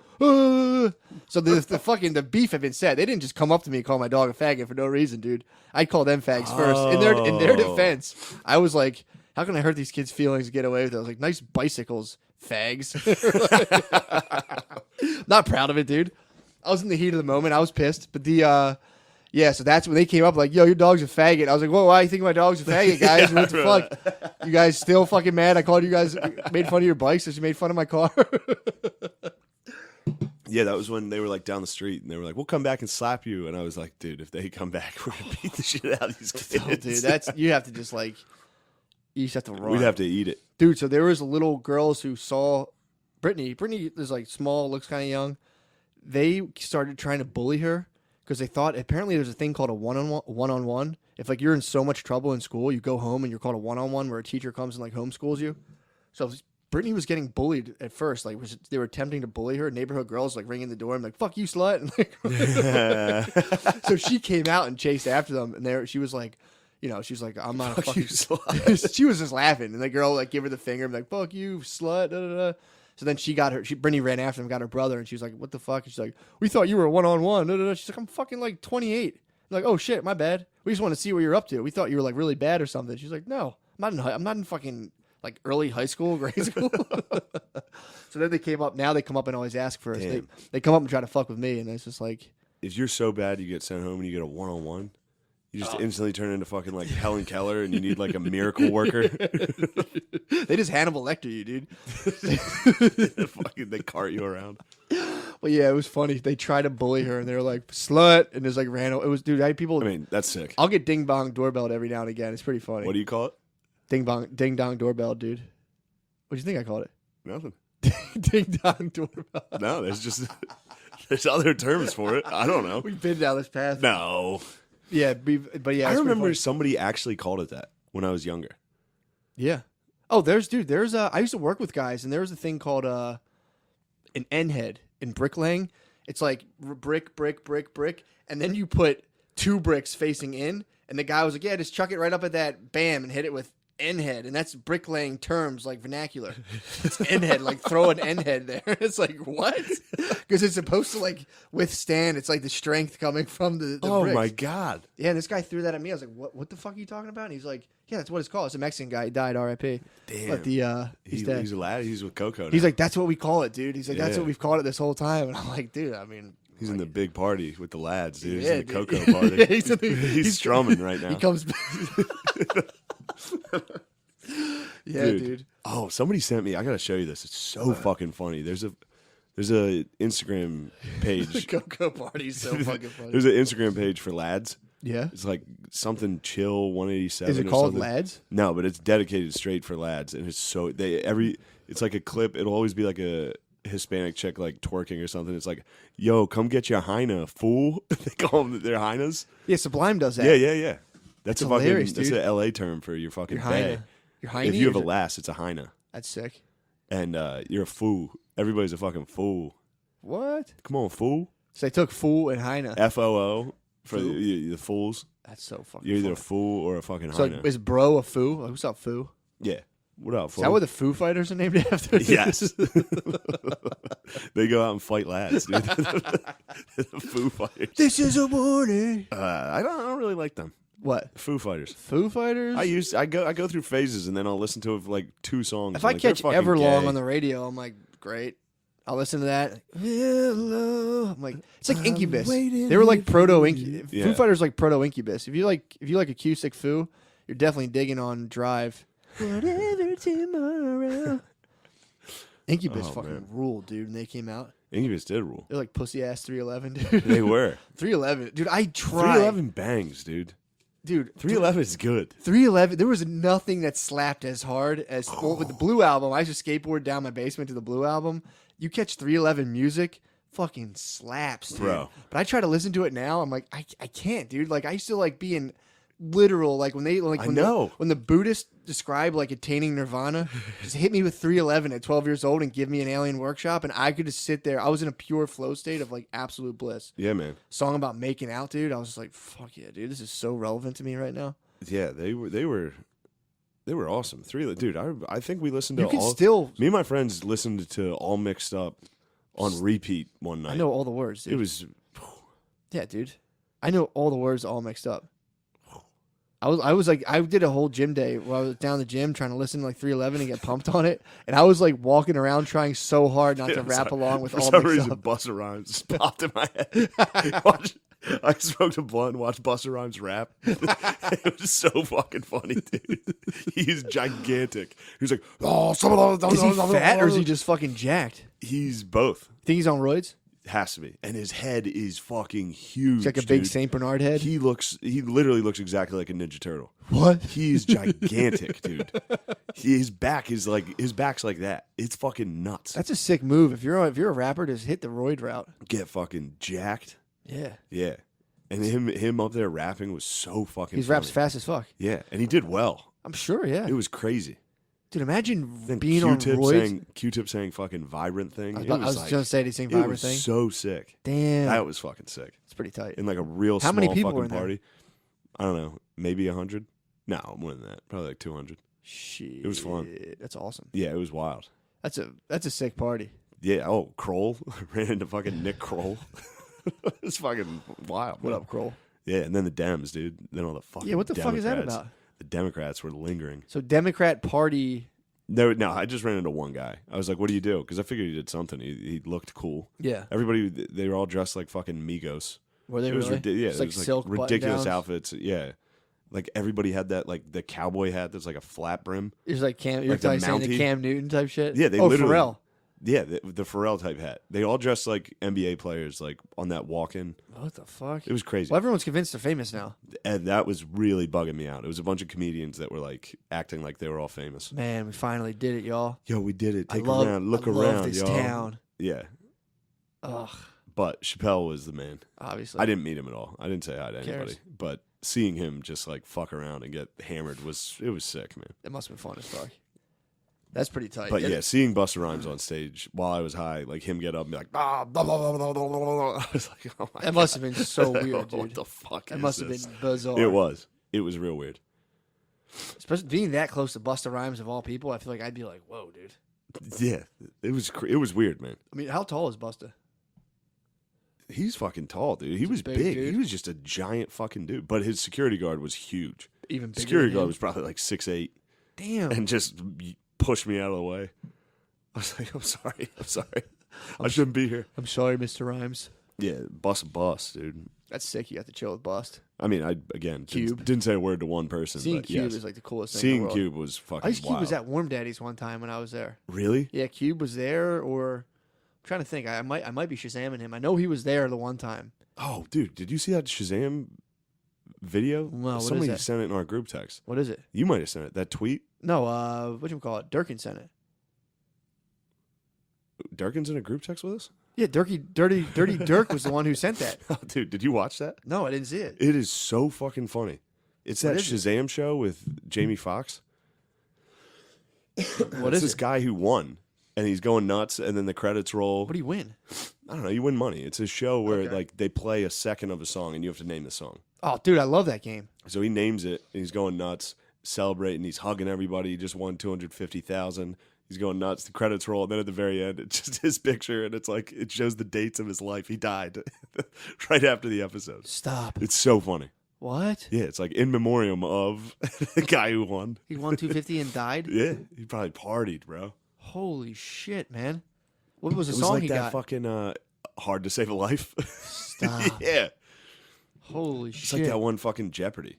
So the beef had been set. They didn't just come up to me and call my dog a faggot for no reason, dude. I called them fags first. In their defense, I was like, how can I hurt these kids' feelings and get away with it? I was like, nice bicycles, fags. Not proud of it, dude. I was in the heat of the moment. I was pissed. But so that's when they came up like, yo, your dog's a faggot. I was like, whoa, why do you think my dog's a faggot, guys? What the fuck? You guys still fucking mad? I called you guys, made fun of your bikes, so you made fun of my car. Yeah, that was when they were like down the street, and they were like, we'll come back and slap you. And I was like, dude, if they come back, we're going to beat the shit out of these kids. Oh, dude, you have to just like, you just have to run. We'd have to eat it. Dude, so there was little girls who saw Brittany. Brittany is like small, looks kind of young. They started trying to bully her because they thought apparently there's a thing called a one-on-one. If like you're in so much trouble in school, you go home and you're called a one-on-one where a teacher comes and like homeschools you. So Brittany was getting bullied at first. Like they were attempting to bully her. Neighborhood girls like ringing the door and like, "Fuck you, slut!" And like, so she came out and chased after them. And she was like, she was like, "I'm not a fucking slut." She was just laughing, and the girl like gave her the finger, and like, "Fuck you, slut!" Da, da, da. So then Brittany ran after him, got her brother, and she was like, "What the fuck?" And she's like, "We thought you were a one-on-one." Da, da, da. She's like, "I'm fucking like 28." I'm like, "Oh shit, my bad. We just want to see what you're up to. We thought you were like really bad or something." She's like, "No, I'm not in fucking like early high school, grade school." So then they came up. Now they come up and always ask for us. They come up and try to fuck with me, and it's just like, if you're so bad you get sent home and you get a one-on-one, you just instantly turn into fucking like Helen Keller, and you need like a miracle worker. They just Hannibal Lecter you, dude. Fucking they cart you around. Well, yeah, it was funny. They tried to bully her, and they were like, "Slut," and it's like random. It was, dude. I had people. I mean, that's sick. I'll get ding bong doorbelled every now and again. It's pretty funny. What do you call it? Ding dong doorbell, dude. What do you think I called it? Nothing. Ding dong doorbell. No, there's other terms for it. I don't know. We've been down this path. No. Yeah, but yeah. I remember somebody actually called it that when I was younger. Yeah. Oh, I used to work with guys, and there was a thing called an N head in bricklaying. It's like brick, and then you put 2 bricks facing in, and the guy was like, "Yeah, just chuck it right up at that, bam, and hit it with N head," and that's bricklaying terms like vernacular. It's N head, like throw an N head there. It's like, what? Because it's supposed to like withstand. It's like the strength coming from the oh bricks. My god! Yeah, and this guy threw that at me. I was like, "What the fuck are you talking about?" And he's like, "Yeah, that's what it's called. It's a Mexican guy. He died, R.I.P." Damn. But he's dead. He's a lad. He's with Coco now. He's like, "That's what we call it, dude." He's like, "That's what we've called it this whole time." And I'm like, "Dude, I mean." He's in the big party with the lads, dude. Yeah, he's in the Coco party. Yeah, he's strumming right now. He comes back. Yeah, dude. Oh, somebody sent me. I gotta show you this. It's so fucking funny. There's There's a Instagram page. Go-go party is so fucking funny. There's an Instagram page for lads. Yeah. It's like something chill 187. Is it or called something. Lads? No, but it's dedicated straight for lads, and it's so it's like a clip. It'll always be like a Hispanic chick like twerking or something. It's like, yo, come get your hyena, fool. They call them their hyenas. Yeah, Sublime does that. Yeah. That's a hilarious, fucking. dude. That's an LA term for your fucking Your bae. hyena. Your hyena. If you have a lass, it's a hyena, That's sick. and you're a fool. Everybody's a fucking fool. What? Come on, fool. So they took fool and hyena. FOO for the fools. That's so fucking You're either funny. a fool or a fucking So hyena. is bro a foo? Like, what's up, foo? Yeah. What up, Is fool? that what the Foo Fighters are named after? Yes. They go out and fight lads, dude. The Foo Fighters. This is a warning. I don't really like them. What? Foo Fighters. Foo Fighters? I go through phases and then I'll listen to like 2 songs. If I like, they're catch fucking Everlong gay. on the radio, I'm like, great. I'll listen to that. Hello. I'm like, it's like Incubus. They were like proto Incubus. Yeah. Foo Fighters like proto Incubus. If you like acoustic Foo, you're definitely digging on Drive. Whatever tomorrow. Incubus fucking man. ruled, dude. And they came out. Incubus did rule. They're like pussy ass 311, dude. They were. 311, dude. I tried, 311 bangs, dude. dude. 311 is good. 311. There was nothing that slapped as hard as well, with the Blue album. I used to skateboard down my basement to the Blue album. You catch 311 music, fucking slaps, dude. Bro. But I try to listen to it now. I'm like, I can't, dude. Like I used to like being literal, like when they like I when know. when the Buddhists describe like attaining nirvana, just hit me with 311 at 12 years old and give me an alien workshop, and I could just sit there. I was in a pure flow state of like absolute bliss. Yeah, man. Song about making out, dude. I was just like, fuck yeah, dude. This is so relevant to me right now. Yeah, they were awesome. Dude, I think we listened to You can all. still, Me and my friends listened to All Mixed Up on repeat one night. I know all the words, dude. It was Yeah, dude. I know all the words all mixed up. I was like, I did a whole gym day where I was down the gym trying to listen to like 311 and get pumped on it, and I was like walking around trying so hard not to rap along with for all some mixed reason up. Busta Rhymes just popped in my head. I smoked a blunt and watched Busta Rhymes rap. It was so fucking funny, dude. He's gigantic. He's like, oh, some of those. Is he fat or is he just fucking jacked? He's both. Think he's on roids? Has to be. And his head is fucking huge. He's like a big dude. Saint Bernard head. He literally looks exactly like a Ninja Turtle. What? He's gigantic, dude. His back's like that. It's fucking nuts. That's a sick move. If you're a rapper, just hit the roid route. Get fucking jacked. Yeah. Yeah. And him up there rapping was so fucking He funny. raps fast as fuck. Yeah. And he did well. I'm sure, yeah. It was crazy. Dude, imagine Then being on roids. Q-Tip saying fucking vibrant thing. I It was like, going to say, did he sing it Vibrant was thing? so sick. Damn. That was fucking sick. It's pretty tight. In like a real How small many people fucking were in there? party. I don't know. Maybe 100? No, more than that. Probably like 200. Shit. It was fun. That's awesome. Yeah, it was wild. That's a sick party. Yeah. Oh, Kroll ran into fucking Nick Kroll. It's fucking wild. What man. up, Kroll? Yeah, and then the Dems, dude. Then all the fucking Yeah, what the fuck is that Democrats. about? The Democrats were lingering. So Democrat Party. No, I just ran into one guy. I was like, "What do you do?" Because I figured he did something. He looked cool. Yeah. Everybody, they were all dressed like fucking Migos. Were they It was really? yeah, It's it like was silk ridiculous button-downs? outfits. Yeah, like everybody had that like the cowboy hat that's like a flat brim. It was like Cam. You're Like the probably saying the Mountie? Cam Newton type shit. Yeah, they oh, literally- Pharrell. Yeah, the Pharrell type hat. They all dressed like NBA players, like on that walk-in. What the fuck? It was crazy. Well, everyone's convinced they're famous now. And that was really bugging me out. It was a bunch of comedians that were like acting like they were all famous. Man, we finally did it, y'all. Yo, we did it. Take I love, a round. Look I around, love this y'all. town. Yeah, Ugh, but Chappelle was the man. obviously. I didn't meet him at all. I didn't say hi to Cares? anybody. But seeing him just like fuck around and get hammered was sick, man. It must have been fun as fuck. That's pretty tight. But yeah, seeing Busta Rhymes on stage while I was high, like him get up and be like, blah, blah, blah, blah, blah, blah, blah. I was like, oh my That must have been so weird, dude. What the fuck That is must have this? been bizarre. It was. It was real weird. Especially being that close to Busta Rhymes of all people, I feel like I'd be like, whoa, dude. Yeah, it was weird, man. I mean, how tall is Busta? He's fucking tall, dude. He was big big. dude. He was just a giant fucking dude. But his security guard was huge. Even bigger Security than guard him? was probably like 6'8", Damn. and just pushed me out of the way. I was like, I'm sorry. I shouldn't be here. I'm sorry, Mr. Rhymes. Yeah, bus, dude. That's sick. You got to chill with Bust. I mean, I again Cube. didn't say a word to one person. Seeing but Cube yes. is like the coolest thing in Seeing the world. Cube was fucking Ice Cube wild. was at Warm Daddy's one time when I was there. Really? Yeah, Cube was there, or trying to think. I might be Shazamming him. I know he was there the one time. Oh, dude, did you see that Shazam video? No, what Somebody is that? sent it in our group text. What is it? You might have sent it. That tweet? No, whatchamacallit? Durkin sent it. Durkin's in a group text with us? Yeah, Dirty Dirk was the one who sent that. Oh, dude, did you watch that? No, I didn't see it. It is so fucking funny. It's that Shazam show with Jamie Foxx. What is this it? guy who won, and he's going nuts, and then the credits roll. What do you win? I don't know. You win money. It's a show where like they play a second of a song, and you have to name the song. Oh, dude, I love that game. So he names it, and he's going nuts, celebrating. He's hugging everybody. He just won $250,000. He's going nuts. The credits roll, and then at the very end, it's just his picture, and it's like it shows the dates of his life. He died right after the episode. Stop. It's so funny. What? Yeah, it's like in memoriam of the guy who won. He won 250 and died? Yeah, he probably partied, bro. Holy shit, man. What was the It song was like he that got? fucking Hard to Save a Life. Stop. Yeah. Holy It's shit. like that one fucking Jeopardy.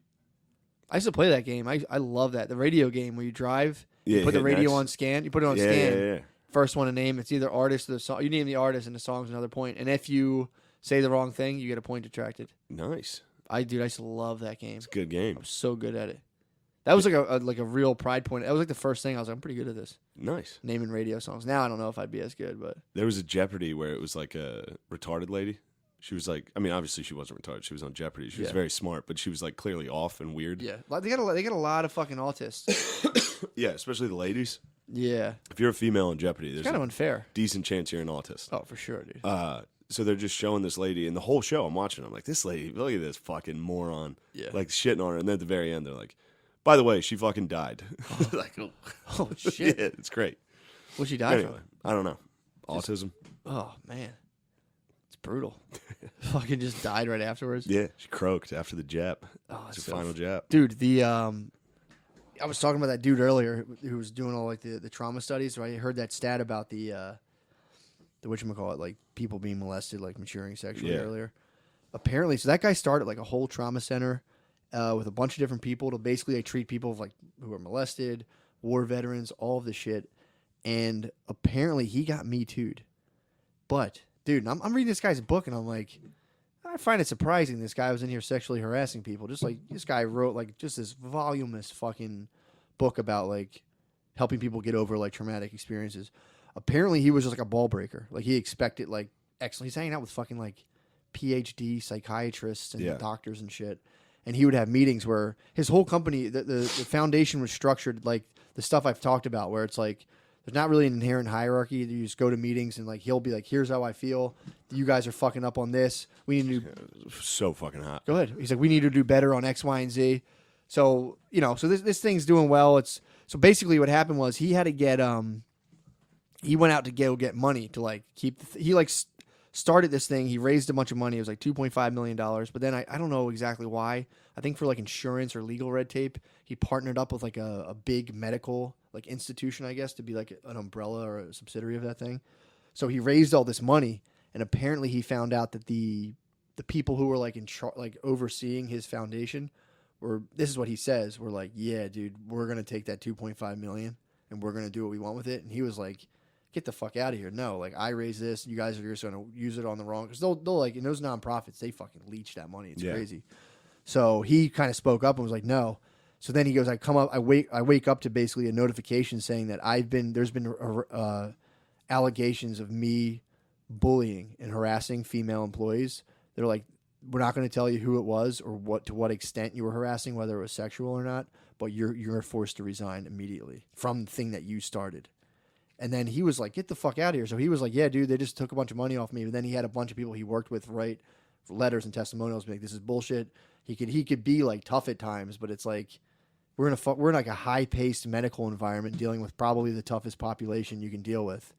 I used to play that game. I love that. The radio game where you drive, you Yeah, put the hit radio next. on scan. You put it on Yeah, scan. yeah, yeah. First one to name, it's either artist or the song. You name the artist and the song's another point. And if you say the wrong thing, you get a point detracted. Nice. I used to love that game. It's a good game. I was so good at it. That was like a real pride point. That was like the first thing I was like, I'm pretty good at this. Nice. Naming radio songs. Now I don't know if I'd be as good, but There was a Jeopardy where it was like a retarded lady. She was like, I mean, obviously she wasn't retarded. She was on Jeopardy. She was very smart, but she was like clearly off and weird. yeah, they got a lot of fucking autists. Yeah, especially the ladies. Yeah, If you're a female on Jeopardy, there's kind of a unfair. decent chance you're an autist. Oh, for sure, dude. So they're just showing this lady, and the whole show I'm watching, I'm like, this lady, look at this fucking moron. Yeah. Like shitting on her. And then at the very end, they're like, by the way, she fucking died. Like, Oh shit! yeah, it's great. What she died Anyway, I don't know. Autism. from? Oh man, it's brutal. Fucking just died right afterwards. Yeah, she croaked after the jab. Oh, It's so her final jab. Dude, I was talking about that dude earlier who was doing all like the trauma studies. Right, I heard that stat about the whatchamacallit, like people being molested, like maturing sexually earlier. Apparently, so that guy started like a whole trauma center with a bunch of different people to basically like, treat people like who were molested, war veterans, all of the shit. And apparently, he got Me Too'd. But dude, I'm reading this guy's book and I'm like, I find it surprising this guy was in here sexually harassing people. Just like this guy wrote like just this voluminous fucking book about like helping people get over like traumatic experiences. Apparently he was just like a ball breaker. Like he expected like excellent. He's hanging out with fucking like PhD psychiatrists and doctors and shit. And he would have meetings where his whole company, the foundation was structured like the stuff I've talked about, where it's like there's not really an inherent hierarchy. You just go to meetings and like he'll be like, "Here's how I feel. You guys are fucking up on this. We need to do." So fucking hot. Go ahead. He's like, "We need to do better on X, Y, and Z." So so this thing's doing well. So basically what happened was he had to get he went out to go get money to like keep he like started this thing. He raised a bunch of money. It was like $2.5 million. But then I don't know exactly why. I think for like insurance or legal red tape, he partnered up with like a big medical like institution, I guess, to be like an umbrella or a subsidiary of that thing. So he raised all this money, and apparently he found out that the people who were like like overseeing his foundation were, this is what he says, were like, "Yeah, dude, we're gonna take that 2.5 million and we're gonna do what we want with it." And he was like, "Get the fuck out of here! No, like I raised this. You guys are just gonna use it on the wrong." Because they'll like in those nonprofits, they fucking leech that money. It's crazy. So he kind of spoke up and was like, "No." So then he goes, I wake up to basically a notification saying that there's been allegations of me bullying and harassing female employees. They're like, "We're not going to tell you who it was or to what extent you were harassing, whether it was sexual or not, but you're forced to resign immediately from the thing that you started." And then he was like, "Get the fuck out of here." So he was like, "Yeah, dude, they just took a bunch of money off me." But then he had a bunch of people he worked with write letters and testimonials, like, "This is bullshit." He could be like tough at times, but it's like we're in like a high paced medical environment dealing with probably the toughest population you can deal with,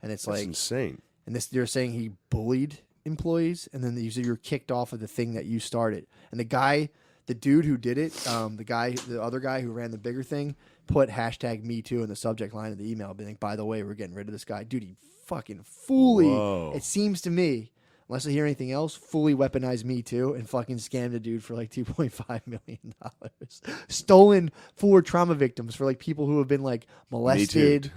and it's That's like insane. And they're saying he bullied employees, and then you're kicked off of the thing that you started. And the dude who did it, the other guy who ran the bigger thing, put #MeToo in the subject line of the email, being like, "By the way, we're getting rid of this guy." Dude, he fucking fully, it seems to me, unless I hear anything else, fully weaponized Me Too and fucking scammed a dude for like $2.5 million. Stolen for trauma victims, for like people who have been like molested,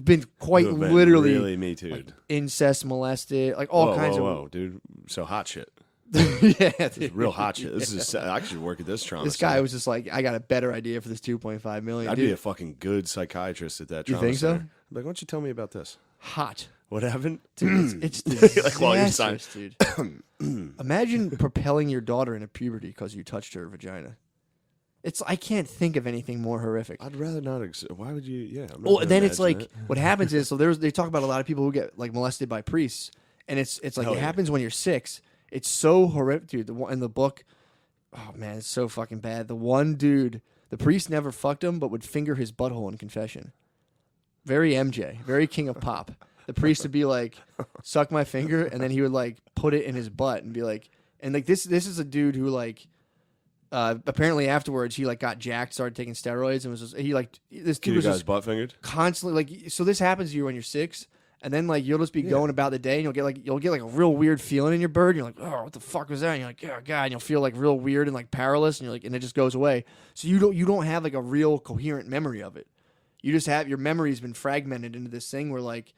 been quite Who have been literally really me too. like, incest, molested, like all kinds of. Whoa, dude. So hot shit. Yeah, This is real hot shit. This is I should work at this trauma. This guy was just like, I got a better idea for this 2.5 million. I'd dude. be a fucking good psychiatrist at that You trauma think so? center. Like, why don't you tell me about this? Hot. What happened? Dude, it's disastrous, Like while you're signing. dude. Imagine propelling your daughter into puberty because you touched her vagina. I can't think of anything more horrific. I'd rather not. Why would you? Yeah. I'm not Well, gonna then it's imagine like it. what happens is they talk about a lot of people who get like molested by priests, and it's like Hell it yeah. happens when you're 6. It's so horrific, dude. The one in the book, oh man, it's so fucking bad. The one dude, the priest never fucked him, but would finger his butthole in confession. Very MJ, very King of Pop. The priest would be like, "Suck my finger," and then he would like put it in his butt and be like, and like this is a dude who like. Apparently afterwards he like got jacked, started taking steroids, and was just, this Get dude you was guys just butt fingered. constantly like. So this happens to you when you're 6, and then like you'll just be going about the day, and you'll get like a real weird feeling in your bird. And you're like, oh, what the fuck was that? And you're like, oh god, and you'll feel like real weird and like powerless, and you're like, and it just goes away. So you don't have like a real coherent memory of it. You just have your memory's been fragmented into this thing where like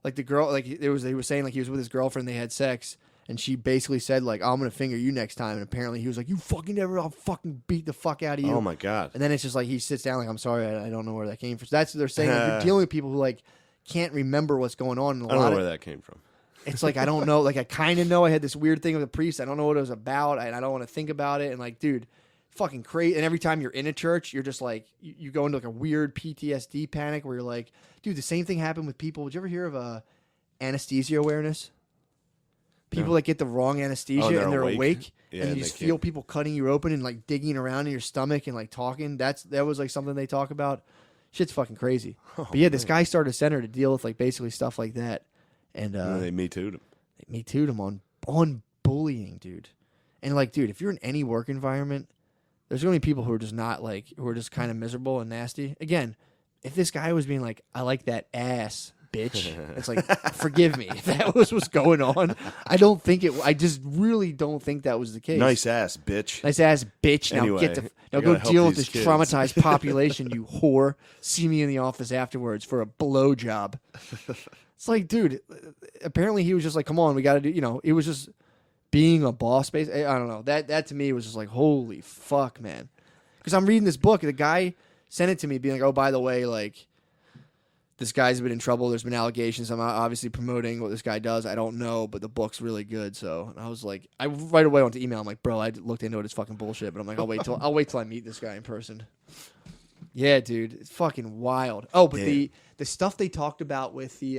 the girl like they were saying like he was with his girlfriend, they had sex. And she basically said, like, I'm going to finger you next time. And apparently he was like, you fucking never, I'll fucking beat the fuck out of you. Oh, my God. And then it's just like he sits down like, I'm sorry, I don't know where that came from. So that's what they're saying. Like, you're dealing with people who, like, can't remember what's going on. And I don't know where that came from. It's like, I don't know. Like, I kind of know I had this weird thing with a priest. I don't know what it was about. And I don't want to think about it. And, like, dude, fucking crazy. And every time you're in a church, you're just like, you go into, like, a weird PTSD panic where you're like, dude, the same thing happened with people. Did you ever hear of anesthesia awareness? People that get the wrong anesthesia and they're awake Yeah, and you just feel people cutting you open and like digging around in your stomach and like talking. That was like something they talk about. Shit's fucking crazy. But yeah, this guy started a center to deal with like basically stuff like that. And they Me Too'd him. They Me Too'd him on bullying, dude. And like, dude, if you're in any work environment, there's gonna be people who are just not like who are just kind of miserable and nasty. Again, if this guy was being like, I like that ass, bitch. It's like, forgive me. If that was what's going on, I just really don't think that was the case. Nice ass, bitch. Nice ass, bitch. Now Anyway, go deal with this kids. traumatized population, you whore. See me in the office afterwards for a blowjob. It's like, dude, apparently he was just like, come on, we got to do, it was just being a boss. I don't know. That to me was just like, holy fuck, man. Because I'm reading this book, and the guy sent it to me being like, oh, by the way, like, this guy's been in trouble. There's been allegations. I'm obviously promoting what this guy does. I don't know, but the book's really good. So I was like, I right away went to email. I'm like, bro, I looked into it. It's fucking bullshit. But I'm like, I'll wait till I meet this guy in person. Yeah, dude, it's fucking wild. Oh, but the stuff they talked about with the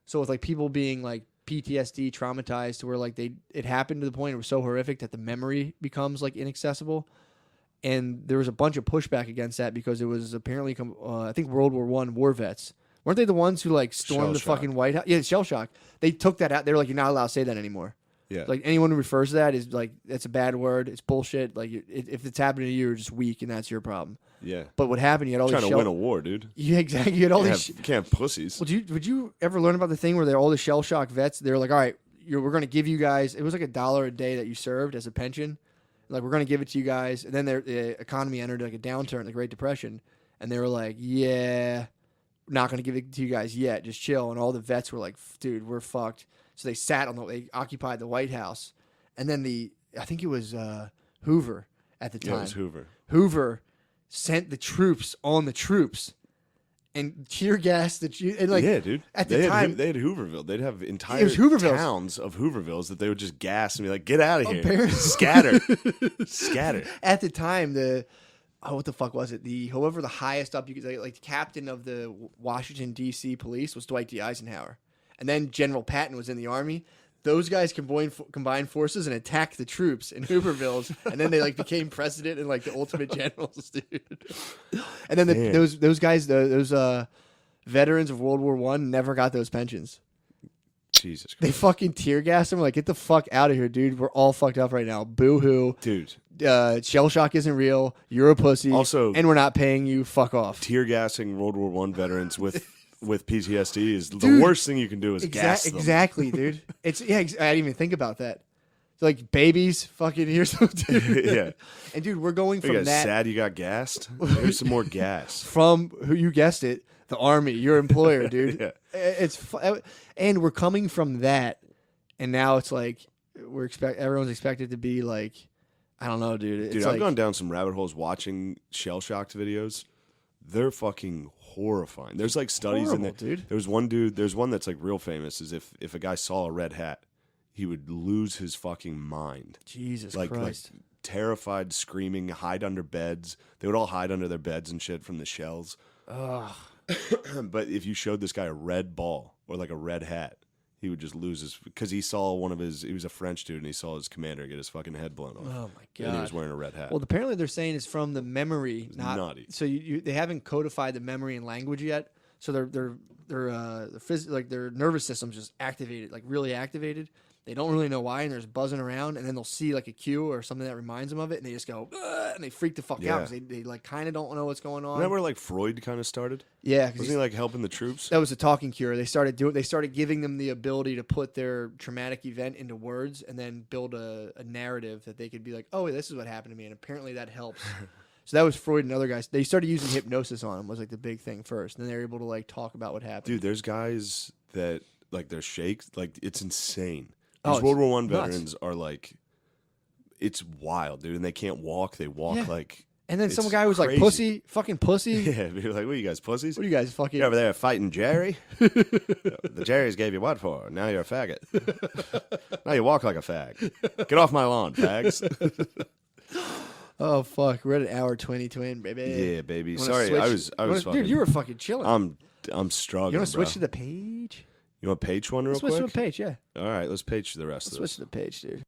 so with like people being like PTSD traumatized to where like it happened to the point it was so horrific that the memory becomes like inaccessible. And there was a bunch of pushback against that because it was apparently, I think World War I war vets. Weren't they the ones who like stormed the fucking White House? Yeah, shell shock. They took that out. They were like, you're not allowed to say that anymore. Yeah. Like anyone who refers to that is like, that's a bad word. It's bullshit. Like if it's happening to you, you're just weak and that's your problem. Yeah. But what happened, you had all these trying to win a war, dude. Yeah, exactly. You had all these. You can't have pussies. Would you ever learn about the thing where they're all the shell shock vets? They're like, all right, we're going to give you guys, it was like $1 a day that you served as a pension. Like, we're going to give it to you guys. And then the economy entered like a downturn, the Great Depression. And they were like, yeah, not going to give it to you guys yet. Just chill. And all the vets were like, dude, we're fucked. So they they occupied the White House. And then I think it was Hoover at the time. Yeah, it was Hoover. Hoover sent the troops on the troops and tear gassed and like, yeah, dude. At the time, they had Hooverville. They'd have entire towns of Hoovervilles that they would just gas and be like, "Get out of here, scatter, scatter." At the time, what the fuck was it? However, the highest up you could like the captain of the Washington D.C. police was Dwight D. Eisenhower, and then General Patton was in the army. Those guys combined forces and attacked the troops in Hoovervilles, and then they like became president and like the ultimate generals, dude. And then those guys, those veterans of World War I, never got those pensions. Jesus Christ. They fucking tear gassed them. Like, get the fuck out of here, dude. We're all fucked up right now. Boo hoo, dude. Shell shock isn't real. You're a pussy. Also, and we're not paying you. Fuck off. Tear gassing World War I veterans with PTSD is the worst thing you can do is gas them. Exactly, dude. I didn't even think about that. It's like babies, fucking here's some dude. Yeah. And dude, we're going from you that. Sad you got gassed? Here's some more gas. From who you guessed it, the army, your employer, dude. Yeah. And we're coming from that, and now it's like everyone's expected to be like, I don't know, dude. Dude, I've gone down some rabbit holes watching shell-shocked videos. They're fucking horrifying. There's like studies in there. Dude. There's one that's like real famous. Is if a guy saw a red hat, he would lose his fucking mind. Jesus Christ. Like terrified, screaming, hide under beds. They would all hide under their beds and shit from the shells. Ugh. But if you showed this guy a red ball or like a red hat, he would just lose his, because he saw he was a French dude and he saw his commander get his fucking head blown off. Oh my God. And he was wearing a red hat. Well, apparently they're saying it's from the memory. Not nutty. So they haven't codified the memory and language yet. So their nervous system's just activated, like really activated. They don't really know why, and there's buzzing around, and then they'll see like a cue or something that reminds them of it, and they just go, and they freak the fuck out because they like kind of don't know what's going on. Isn't that where like Freud kind of started? Yeah, wasn't he like helping the troops? That was a talking cure. They started giving them the ability to put their traumatic event into words, and then build a narrative that they could be like, oh, this is what happened to me, and apparently that helps. So that was Freud and other guys. They started using hypnosis on him was like the big thing first, and then they were able to like talk about what happened. Dude, there's guys that like they're shakes, like it's insane. These World War I veterans are like, it's wild, dude, and they can't walk. They walk like. And then some guy was like, pussy, fucking pussy. Yeah, be like, what are you guys, pussies? What are you guys fucking? You're over there fighting Jerry? The Jerry's gave you what for? Now you're a faggot. Now you walk like a fag. Get off my lawn, fags. Oh, fuck. We're at an hour 20, baby. Yeah, baby. Sorry, I was fucking. Dude, you were fucking chilling. I'm struggling, You want to switch to the page? You want page one real quick? Switch to the page, yeah. All right, let's page the rest of this. Switch to the page, dude.